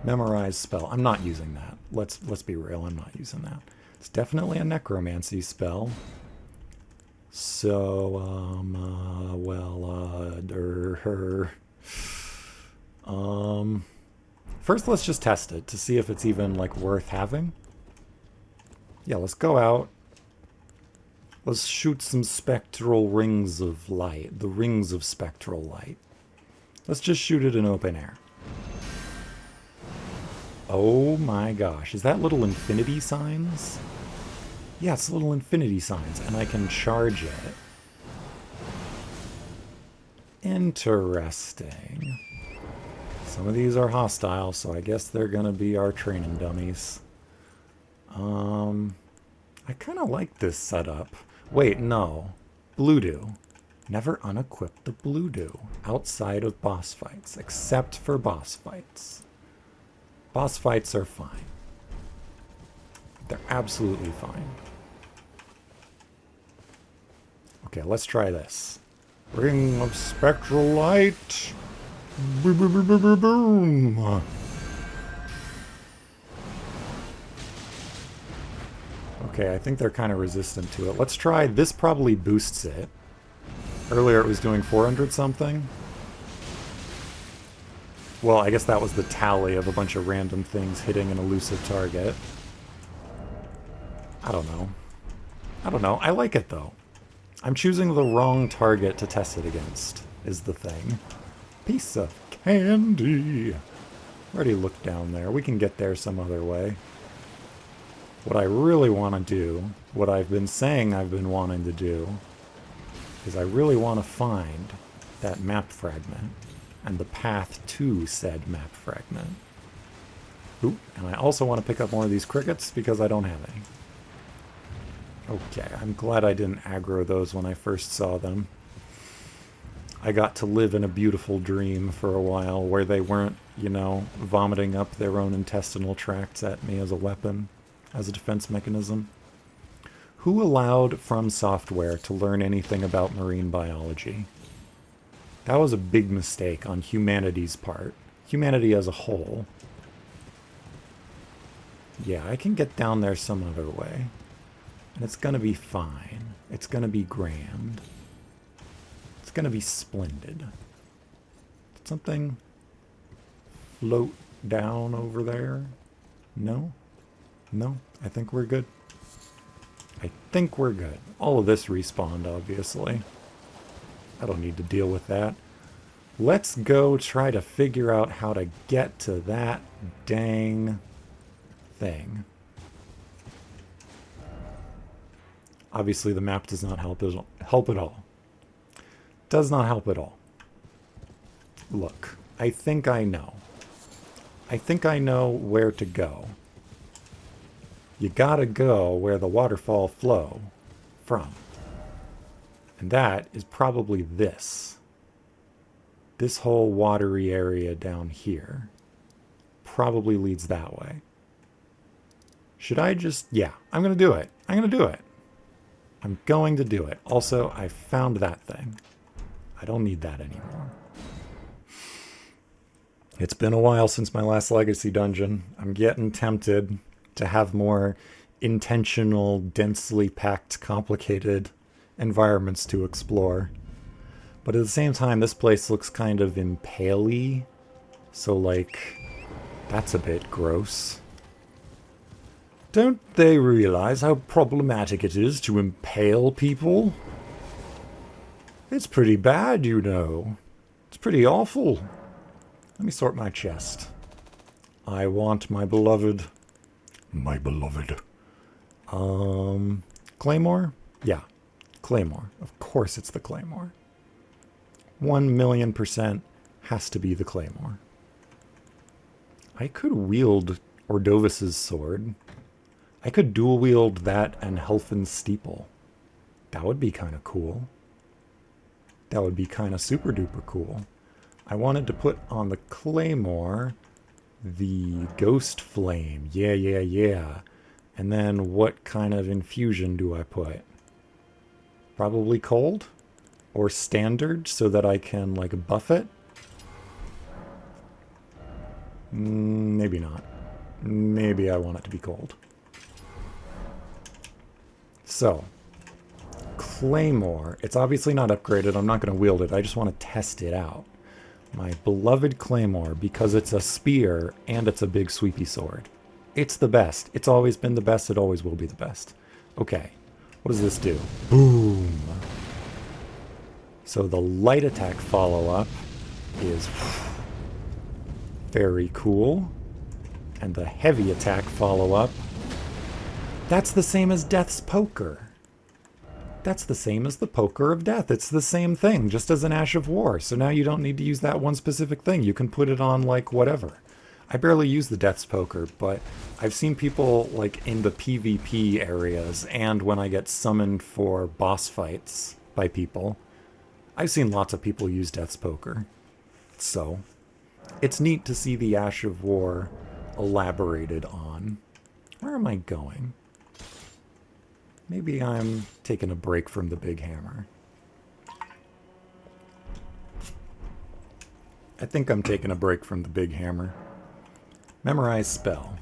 Memorize spell. I'm not using that. Let's be real, I'm not using that. It's definitely a necromancy spell. So, first let's just test it to see if it's even, like, worth having. Yeah, let's go out. Let's shoot some spectral rings of light. The rings of spectral light. Let's just shoot it in open air. Oh my gosh. Is that little infinity signs? Yeah, it's little infinity signs, and I can charge it. Interesting. Some of these are hostile, so I guess they're gonna be our training dummies. I kind of like this setup. Wait, no. Blue Dew. Never unequip the Blue Dew outside of boss fights, except for boss fights. Boss fights are fine. They're absolutely fine. Okay, let's try this. Ring of spectral light. Boom, boom, boom, boom, boom, boom. Okay, I think they're kind of resistant to it. Let's try, this probably boosts it. Earlier it was doing 400 something. Well, I guess that was the tally of a bunch of random things hitting an elusive target. I don't know. I don't know. I like it, though. I'm choosing the wrong target to test it against, is the thing. Piece of candy. Already looked down there. We can get there some other way. What I really want to do, what I've been saying I've been wanting to do, is I really want to find that map fragment and the path to said map fragment. Ooh, and I also want to pick up more of these crickets because I don't have any. Okay, I'm glad I didn't aggro those when I first saw them. I got to live in a beautiful dream for a while where they weren't, you know, vomiting up their own intestinal tracts at me as a weapon, as a defense mechanism. Who allowed From Software to learn anything about marine biology? That was a big mistake on humanity's part. Humanity as a whole. Yeah, I can get down there some other way. And it's gonna be fine. It's gonna be grand. It's gonna be splendid. Did something float down over there? No? No? I think we're good. I think we're good. All of this respawned, obviously. I don't need to deal with that. Let's go try to figure out how to get to that dang thing. Obviously, the map does not help at all. Does not help at all. Look, I think I know. I think I know where to go. You gotta go where the waterfall flow from. And that is probably this. This whole watery area down here probably leads that way. Should I just... Yeah, I'm gonna do it. I'm gonna do it. I'm going to do it. Also, I found that thing. I don't need that anymore. It's been a while since my last Legacy dungeon. I'm getting tempted to have more intentional, densely packed, complicated environments to explore. But at the same time, this place looks kind of impale-y, so like, that's a bit gross. Don't they realize how problematic it is to impale people? It's pretty bad, you know. It's pretty awful. Let me sort my chest. I want my beloved. My beloved. Claymore? Yeah, Claymore. Of course it's the Claymore. 1,000,000% has to be the Claymore. I could wield Ordovis's sword. I could dual wield that and Helfin's steeple. That would be kind of cool. That would be kind of super duper cool. I wanted to put on the Claymore the Ghost Flame. Yeah. And then what kind of infusion do I put? Probably cold? Or standard so that I can like buff it? Maybe not. Maybe I want it to be cold. So, Claymore. It's obviously not upgraded. I'm not going to wield it. I just want to test it out. My beloved Claymore, because it's a spear and it's a big sweepy sword. It's the best. It's always been the best. It always will be the best. Okay. What does this do? Boom. So the light attack follow-up is very cool. And the heavy attack follow-up, that's the same as Death's Poker. That's the same as the Poker of Death. It's the same thing, just as an Ash of War. So now you don't need to use that one specific thing. You can put it on, like, whatever. I barely use the Death's Poker, but I've seen people, like, in the PvP areas, and when I get summoned for boss fights by people, I've seen lots of people use Death's Poker. So, it's neat to see the Ash of War elaborated on. Where am I going? Maybe I'm taking a break from the big hammer. I think I'm taking a break from the big hammer. Memorize spell.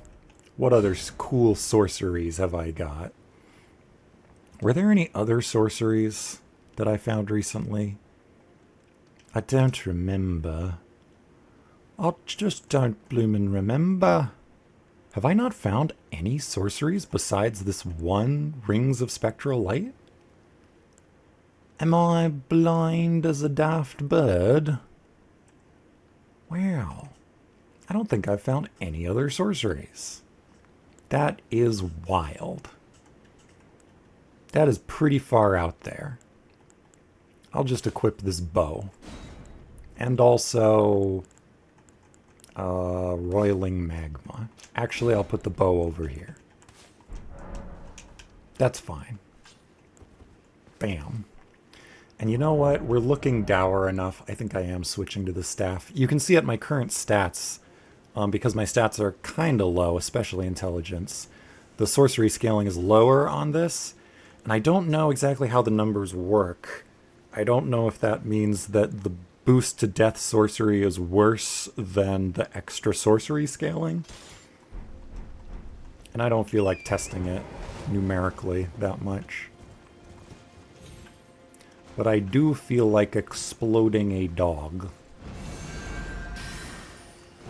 What other cool sorceries have I got? Were there any other sorceries that I found recently? I don't remember. I just don't bloomin' remember. Have I not found any sorceries besides this one Rings of Spectral Light? Am I blind as a daft bird? Wow. I don't think I've found any other sorceries. That is wild. That is pretty far out there. I'll just equip this bow. And also roiling magma. Actually, I'll put the bow over here. That's fine. Bam. And you know what? We're looking dour enough. I think I am switching to the staff. You can see at my current stats, because my stats are kind of low, especially intelligence, the sorcery scaling is lower on this. And I don't know exactly how the numbers work. I don't know if that means that the boost to death sorcery is worse than the extra sorcery scaling. And I don't feel like testing it numerically that much. But I do feel like exploding a dog.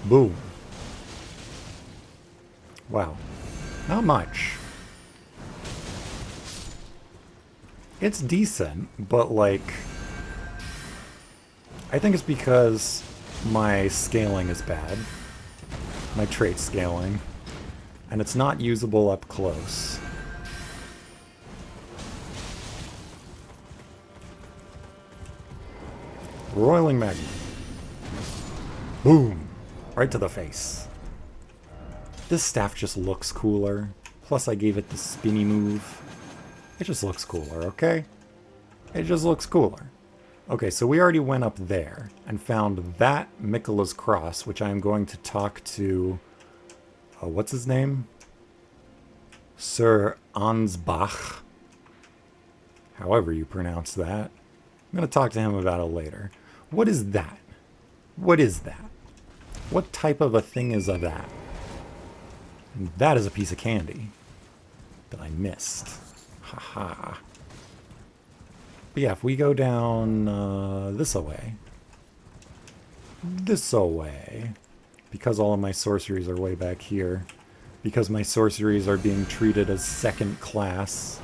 Boom. Wow. Not much. It's decent, but like, I think it's because my scaling is bad. My trait scaling. And it's not usable up close. Roiling magma. Boom. Right to the face. This staff just looks cooler. Plus I gave it the spinny move. It just looks cooler, okay? It just looks cooler. Okay, so we already went up there and found that Mikkela's Cross, which I'm going to talk to... what's his name? Sir Ansbach. However you pronounce that. I'm going to talk to him about it later. What is that? What is that? What type of a thing is that? And that is a piece of candy that I missed. Haha. But yeah, if we go down this away, because all of my sorceries are way back here, because my sorceries are being treated as second class.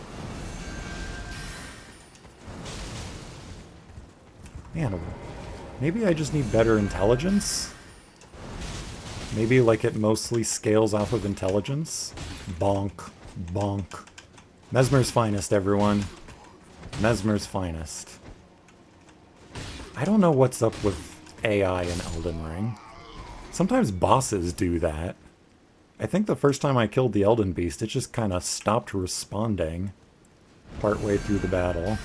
Man, maybe I just need better intelligence? Maybe like it mostly scales off of intelligence? Bonk. Bonk. Mesmer's finest, everyone. Mesmer's finest. I don't know what's up with AI in Elden Ring. Sometimes bosses do that. I think the first time I killed the Elden Beast, it just kind of stopped responding partway through the battle.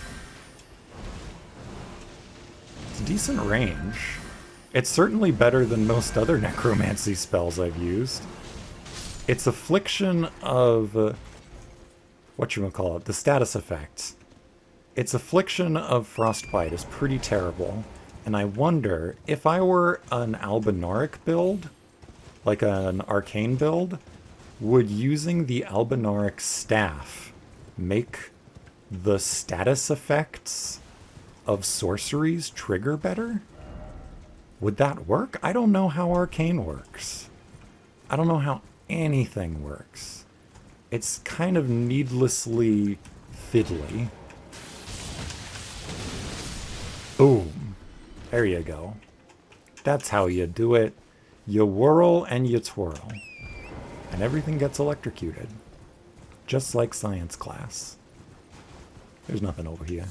It's decent range. It's certainly better than most other necromancy spells I've used. Its affliction of... whatchamacallit, the status effect. Its affliction of frostbite is pretty terrible. And I wonder, if I were an Albinauric build, like an arcane build, would using the Albinauric staff make the status effects of sorceries trigger better? Would that work? I don't know how arcane works. I don't know how anything works. It's kind of needlessly fiddly. Boom. There you go. That's how you do it. You whirl and you twirl. And everything gets electrocuted. Just like science class. There's nothing over here.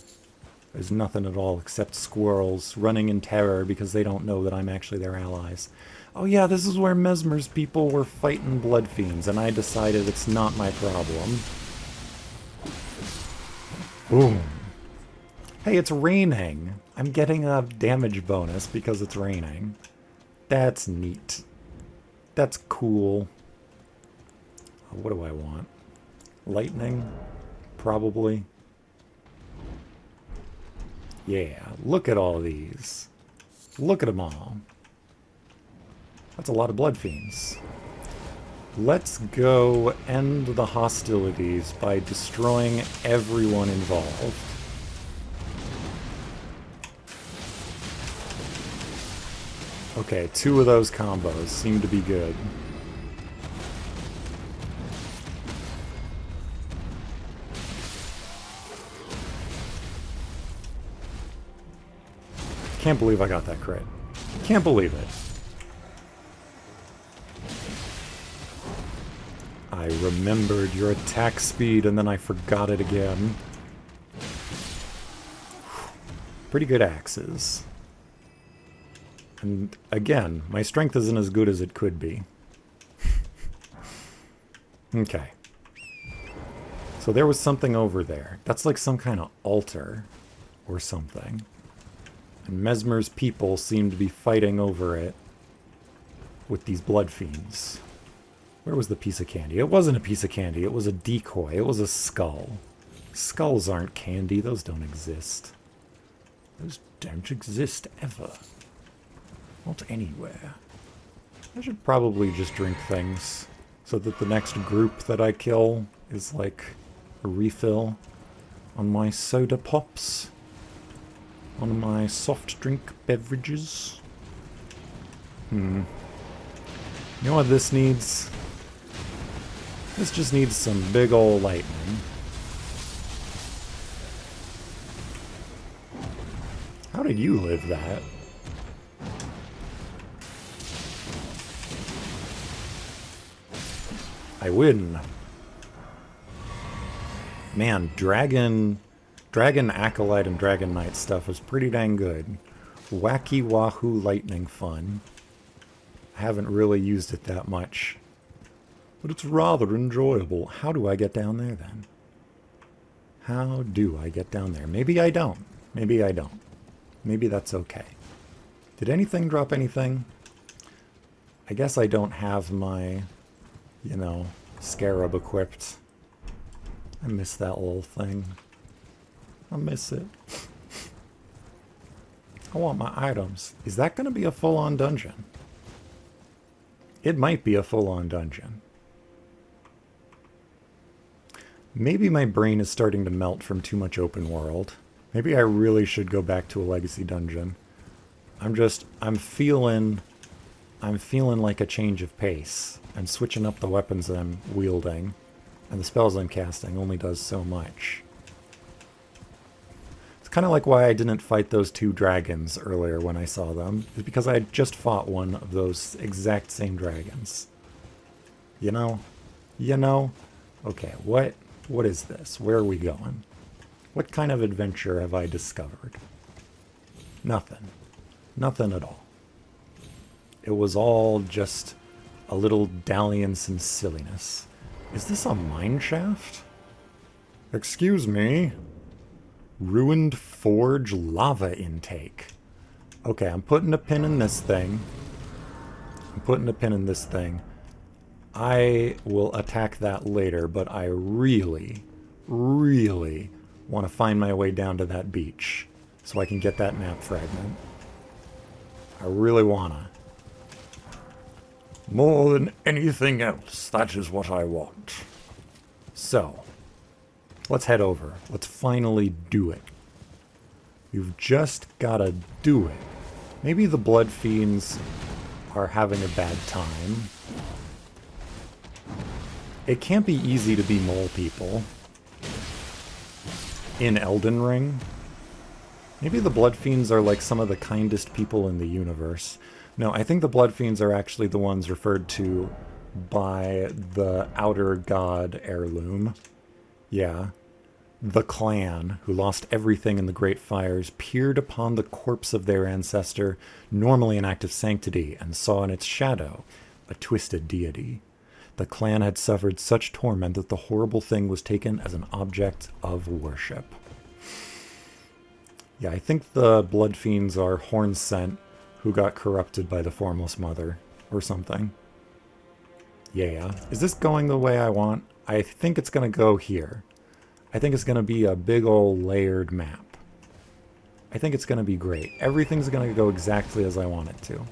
There's nothing at all except squirrels running in terror because they don't know that I'm actually their allies. Oh yeah, this is where Mesmer's people were fighting blood fiends, and I decided it's not my problem. Boom. Hey, it's raining. I'm getting a damage bonus because it's raining. That's neat. That's cool. What do I want? Lightning? Probably. Yeah, look at all these. Look at them all. That's a lot of blood fiends. Let's go end the hostilities by destroying everyone involved. Okay, 2 of those combos seem to be good. Can't believe I got that crit. Can't believe it. I remembered your attack speed and then I forgot it again. Pretty good axes. And again, my strength isn't as good as it could be. Okay. So there was something over there. That's like some kind of altar or something. And Mesmer's people seem to be fighting over it with these blood fiends. Where was the piece of candy? It wasn't a piece of candy. It was a decoy. It was a skull. Skulls aren't candy. Those don't exist. Those don't exist ever. Not anywhere. I should probably just drink things so that the next group that I kill is like a refill on my soda pops. On my soft drink beverages. You know what this needs? This just needs some big ol' lightning. How did you live that? I win. Man, Dragon Acolyte and Dragon Knight stuff is pretty dang good. Wacky Wahoo Lightning fun. I haven't really used it that much. But it's rather enjoyable. How do I get down there then? How do I get down there? Maybe I don't. Maybe I don't. Maybe that's okay. Did anything drop anything? I guess I don't have my, you know, scarab equipped. I miss that little thing. I miss it. I want my items. Is that going to be a full-on dungeon? It might be a full-on dungeon. Maybe my brain is starting to melt from too much open world. Maybe I really should go back to a legacy dungeon. I'm feeling like a change of pace. And switching up the weapons I'm wielding and the spells I'm casting only does so much. It's kind of like why I didn't fight those two dragons earlier when I saw them. It's because I had just fought one of those exact same dragons. You know? You know? Okay, what is this? Where are we going? What kind of adventure have I discovered? Nothing. Nothing at all. It was all just a little dalliance and silliness. Is this a mine shaft? Excuse me. Ruined forge lava intake. Okay, I'm putting a pin in this thing. I will attack that later, but I really, really want to find my way down to that beach so I can get that map fragment. I really wanna. More than anything else, that is what I want. So, let's head over. Let's finally do it. You've just gotta do it. Maybe the Blood Fiends are having a bad time. It can't be easy to be mole people in Elden Ring. Maybe the Blood Fiends are like some of the kindest people in the universe. No, I think the Blood Fiends are actually the ones referred to by the Outer God heirloom. Yeah. The clan, who lost everything in the Great Fires, peered upon the corpse of their ancestor, normally an act of sanctity, and saw in its shadow a twisted deity. The clan had suffered such torment that the horrible thing was taken as an object of worship. Yeah, I think the Blood Fiends are Horn-sent who got corrupted by the Formless Mother, or something. Yeah. Is this going the way I want? I think it's going to go here. I think it's going to be a big old layered map. I think it's going to be great. Everything's going to go exactly as I want it to.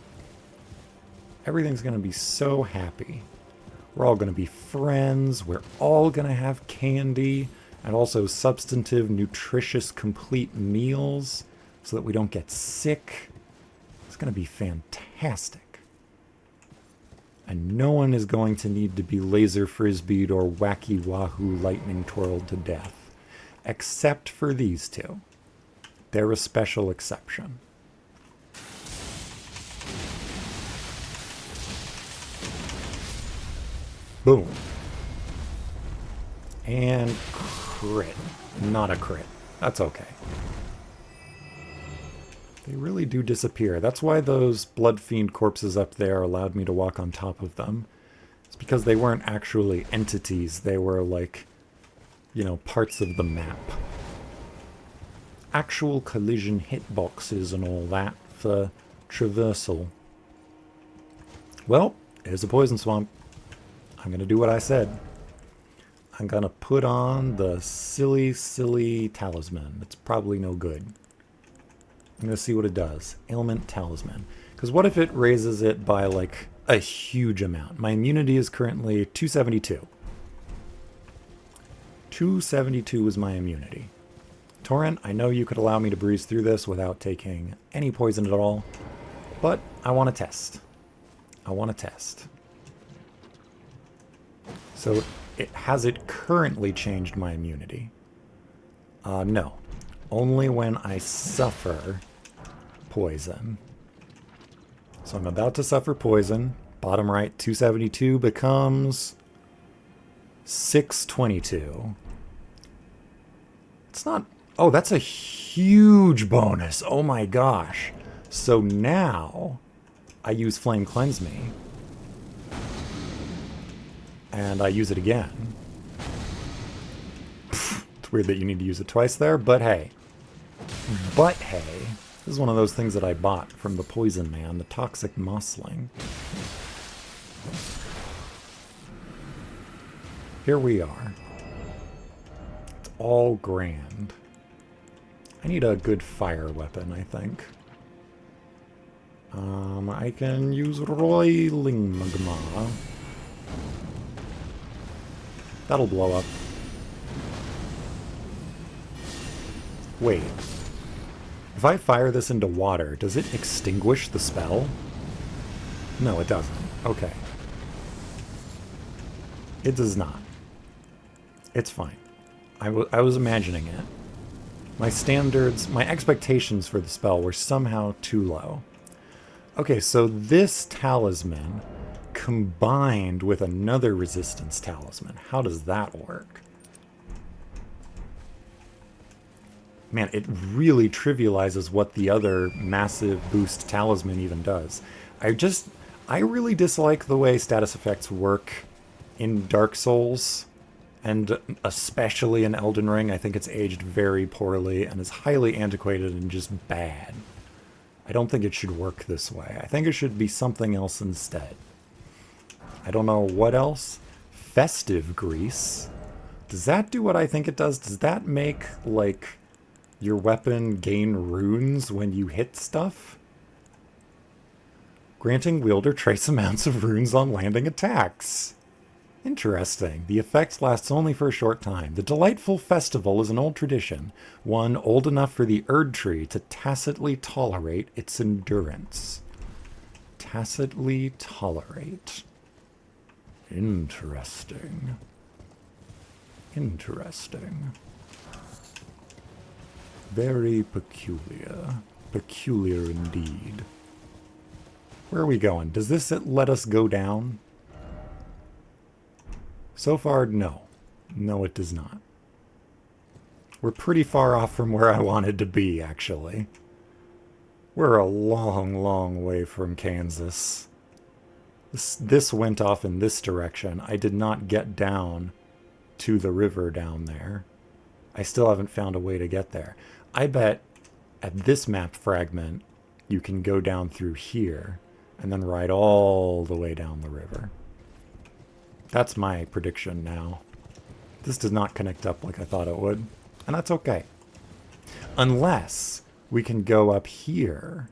Everything's going to be so happy. We're all going to be friends. We're all going to have candy. And also substantive, nutritious, complete meals so that we don't get sick. It's going to be fantastic. And no one is going to need to be laser frisbeed or wacky wahoo lightning twirled to death. Except for these two. They're a special exception. Boom. And crit. Not a crit. That's okay. They really do disappear. That's why those Blood Fiend corpses up there allowed me to walk on top of them. It's because they weren't actually entities. They were like, you know, parts of the map. Actual collision hitboxes and all that for traversal. Well, here's a poison swamp. I'm going to do what I said. I'm going to put on the silly, silly talisman. It's probably no good. I'm going to see what it does. Ailment talisman. Because what if it raises it by like a huge amount? My immunity is currently 272. 272 is my immunity. Torrent, I know you could allow me to breeze through this without taking any poison at all. But I want to test. I want to test. So, has it currently changed my immunity? No. Only when I suffer poison. So I'm about to suffer poison. Bottom right, 272 becomes 622. It's not... Oh, that's a huge bonus. Oh my gosh. So now I use Flame Cleanse Me. And I use it again. It's weird that you need to use it twice there, but hey. But hey, this is one of those things that I bought from the Poison Man, the Toxic Mossling. Here we are. It's all grand. I need a good fire weapon, I think. I can use Roiling Magma. That'll blow up. Wait. If I fire this into water, does it extinguish the spell? No, it doesn't. Okay. It does not. It's fine. I was imagining it. My standards, my expectations for the spell were somehow too low. Okay, so this talisman combined with another resistance talisman. How does that work? Man, it really trivializes what the other massive boost talisman even does. I really dislike the way status effects work in Dark Souls, and especially in Elden Ring. I think it's aged very poorly and is highly antiquated and just bad. I don't think it should work this way. I think it should be something else instead. I don't know what else. Festive Grease. Does that do what I think it does? Does that make, like, your weapon gain runes when you hit stuff? Granting wielder trace amounts of runes on landing attacks. Interesting. The effect lasts only for a short time. The delightful festival is an old tradition, one old enough for the ERDTREE to tacitly tolerate its endurance. Tacitly tolerate. Interesting. Interesting. Very peculiar. Peculiar indeed. Where are we going? Does this let us go down? So far, no. No, it does not. We're pretty far off from where I wanted to be, actually. We're a long, long way from Kansas. This went off in this direction. I did not get down to the river down there. I still haven't found a way to get there. I bet at this map fragment, you can go down through here and then ride all the way down the river. That's my prediction now. This does not connect up like I thought it would, and that's okay. Unless we can go up here.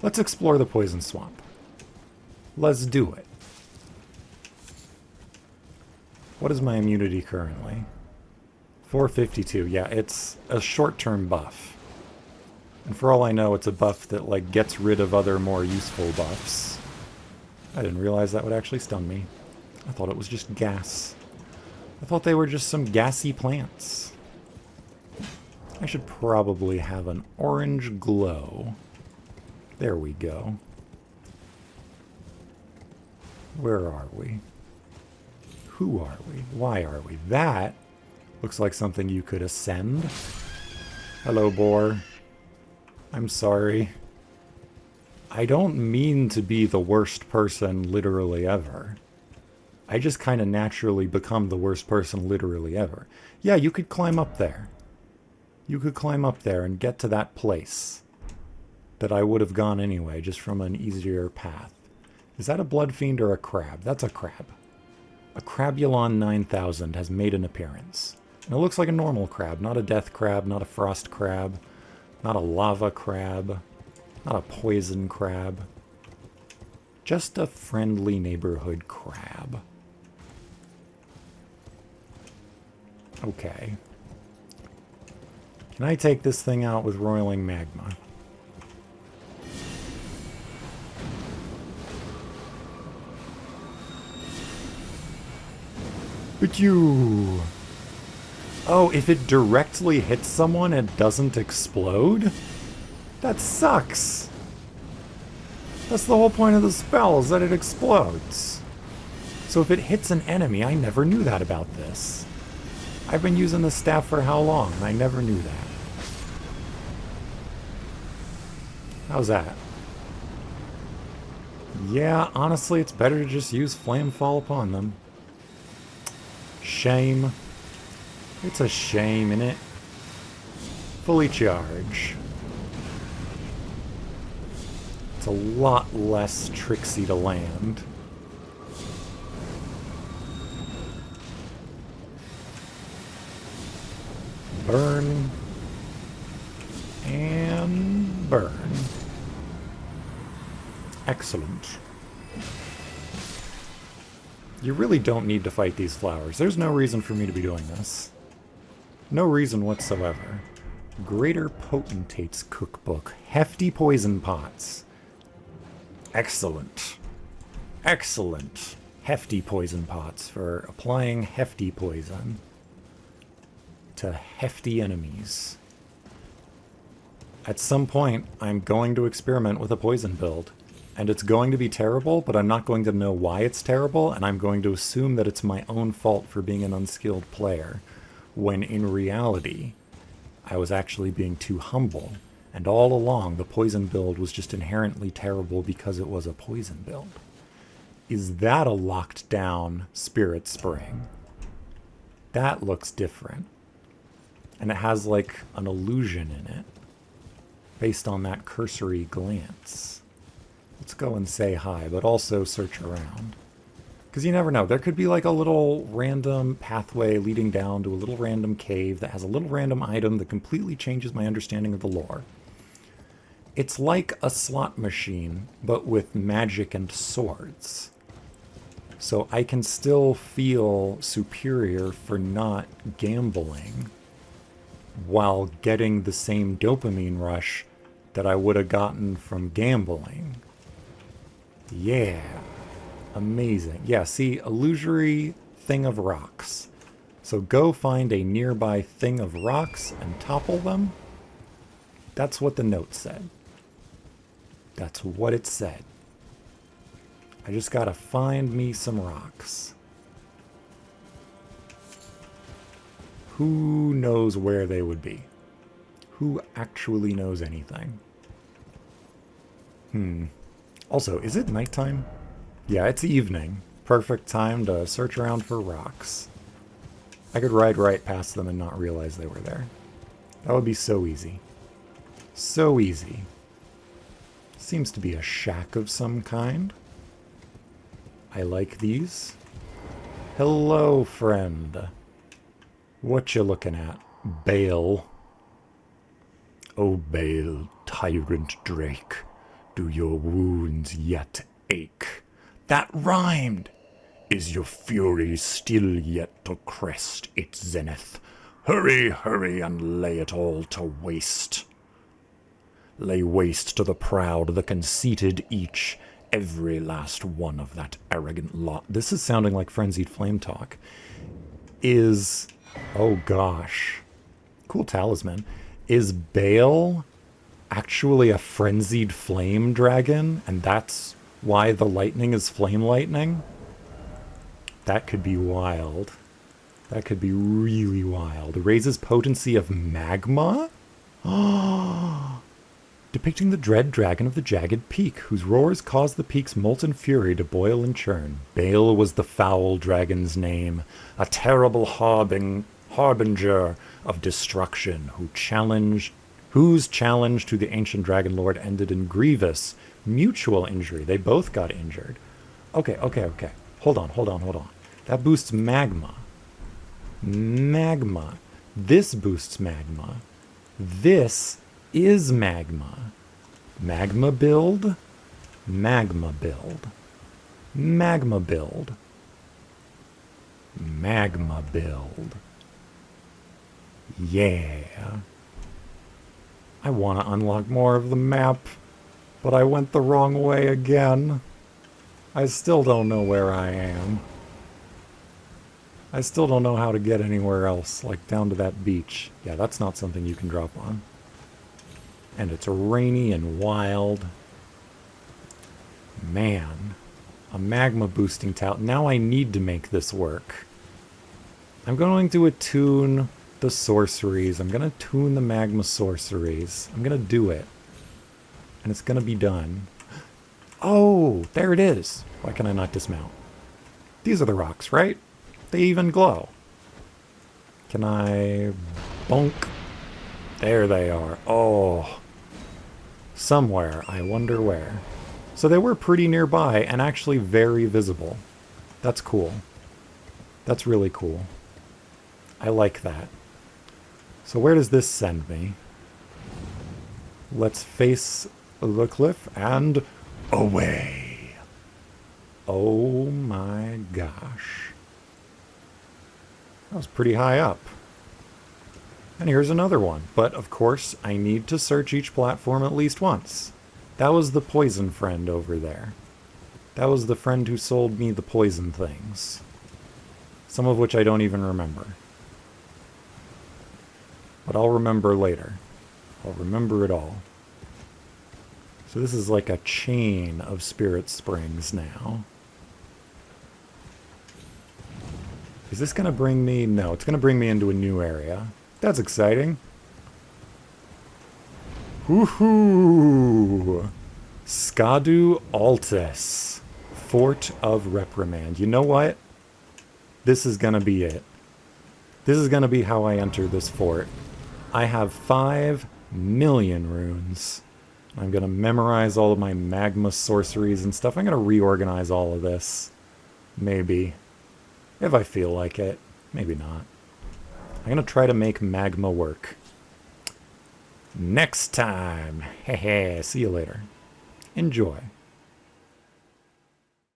Let's explore the poison swamp. Let's do it. What is my immunity currently? 452. Yeah, it's a short-term buff. And for all I know, it's a buff that, like, gets rid of other more useful buffs. I didn't realize that would actually stun me. I thought it was just gas. I thought they were just some gassy plants. I should probably have an orange glow. There we go. Where are we? Who are we? Why are we? That looks like something you could ascend. Hello, boar. I'm sorry. I don't mean to be the worst person literally ever. I just kind of naturally become the worst person literally ever. Yeah, you could climb up there. You could climb up there and get to that place that I would have gone anyway, just from an easier path. Is that a blood fiend or a crab? That's a crab. A Crabulon 9000 has made an appearance. And it looks like a normal crab, not a death crab, not a frost crab, not a lava crab, not a poison crab. Just a friendly neighborhood crab. Okay. Can I take this thing out with roiling magma? But you... Oh, if it directly hits someone, it doesn't explode? That sucks. That's the whole point of the spell, is that it explodes. So if it hits an enemy, I never knew that about this. I've been using the staff for how long, and I never knew that. How's that? Yeah, honestly, it's better to just use Flame Fall upon them. Shame. It's a shame, innit? Fully charge. It's a lot less tricksy to land. Burn. And burn. Excellent. You really don't need to fight these flowers. There's no reason for me to be doing this. No reason whatsoever. Greater Potentate's Cookbook. Hefty poison pots. Excellent. Excellent. Hefty poison pots for applying hefty poison to hefty enemies. At some point, I'm going to experiment with a poison build. And it's going to be terrible, but I'm not going to know why it's terrible, and I'm going to assume that it's my own fault for being an unskilled player, when in reality, I was actually being too humble, and all along the poison build was just inherently terrible because it was a poison build. Is that a locked down Spirit Spring? That looks different. And it has like an illusion in it, based on that cursory glance. Let's go and say hi, but also search around. Because you never know. There could be like a little random pathway leading down to a little random cave that has a little random item that completely changes my understanding of the lore. It's like a slot machine, but with magic and swords. So I can still feel superior for not gambling while getting the same dopamine rush that I would have gotten from gambling. Yeah. Amazing. Yeah, see, illusory thing of rocks. So go find a nearby thing of rocks and topple them. That's what the note said. That's what it said. I just gotta find me some rocks. Who knows where they would be? Who actually knows anything? Also, is it nighttime? Yeah, it's evening. Perfect time to search around for rocks. I could ride right past them and not realize they were there. That would be so easy. So easy. Seems to be a shack of some kind. I like these. Hello, friend. What you looking at, Baal? Oh, Baal, tyrant Drake, do your wounds yet ache? That rhymed! Is your fury still yet to crest its zenith? Hurry, hurry, and lay it all to waste. Lay waste to the proud, the conceited each, every last one of that arrogant lot. This is sounding like Frenzied Flame talk. Is... oh gosh. Cool talisman. Is Baal actually a Frenzied Flame dragon? And that's why the lightning is flame lightning? That could be wild. That could be really wild. Raises potency of magma? Depicting the dread dragon of the jagged peak, whose roars cause the peak's molten fury to boil and churn. Baal was the foul dragon's name, a terrible harbinger of destruction, whose challenge to the ancient dragon lord ended in grievous mutual injury. They both got injured. Okay. Hold on. That boosts magma. Magma. This boosts magma. This is magma. Magma build. Magma build. Magma build. Magma build. Yeah. I want to unlock more of the map, but I went the wrong way again. I still don't know where I am. I still don't know how to get anywhere else, like down to that beach. Yeah, that's not something you can drop on. And it's rainy and wild. Man, a magma boosting talent. Now I need to make this work. I'm going to attune the sorceries. I'm going to tune the magma sorceries. I'm going to do it. And it's going to be done. Oh, there it is. Why can I not dismount? These are the rocks, right? They even glow. Can I bonk? There they are. Oh. Somewhere. I wonder where. So they were pretty nearby and actually very visible. That's cool. That's really cool. I like that. So where does this send me? Let's face the cliff and away. Oh my gosh. That was pretty high up. And here's another one. But of course, I need to search each platform at least once. That was the poison friend over there. That was the friend who sold me the poison things. Some of which I don't even remember. But I'll remember later. I'll remember it all. So this is like a chain of spirit springs now. Is this going to bring me... No, it's going to bring me into a new area. That's exciting. Woohoo! Skadu Altus. Fort of Reprimand. You know what? This is going to be it. This is going to be how I enter this fort. I have 5 million runes. I'm going to memorize all of my magma sorceries and stuff. I'm going to reorganize all of this. Maybe. If I feel like it. Maybe not. I'm going to try to make magma work. Next time. Hehe. See you later. Enjoy.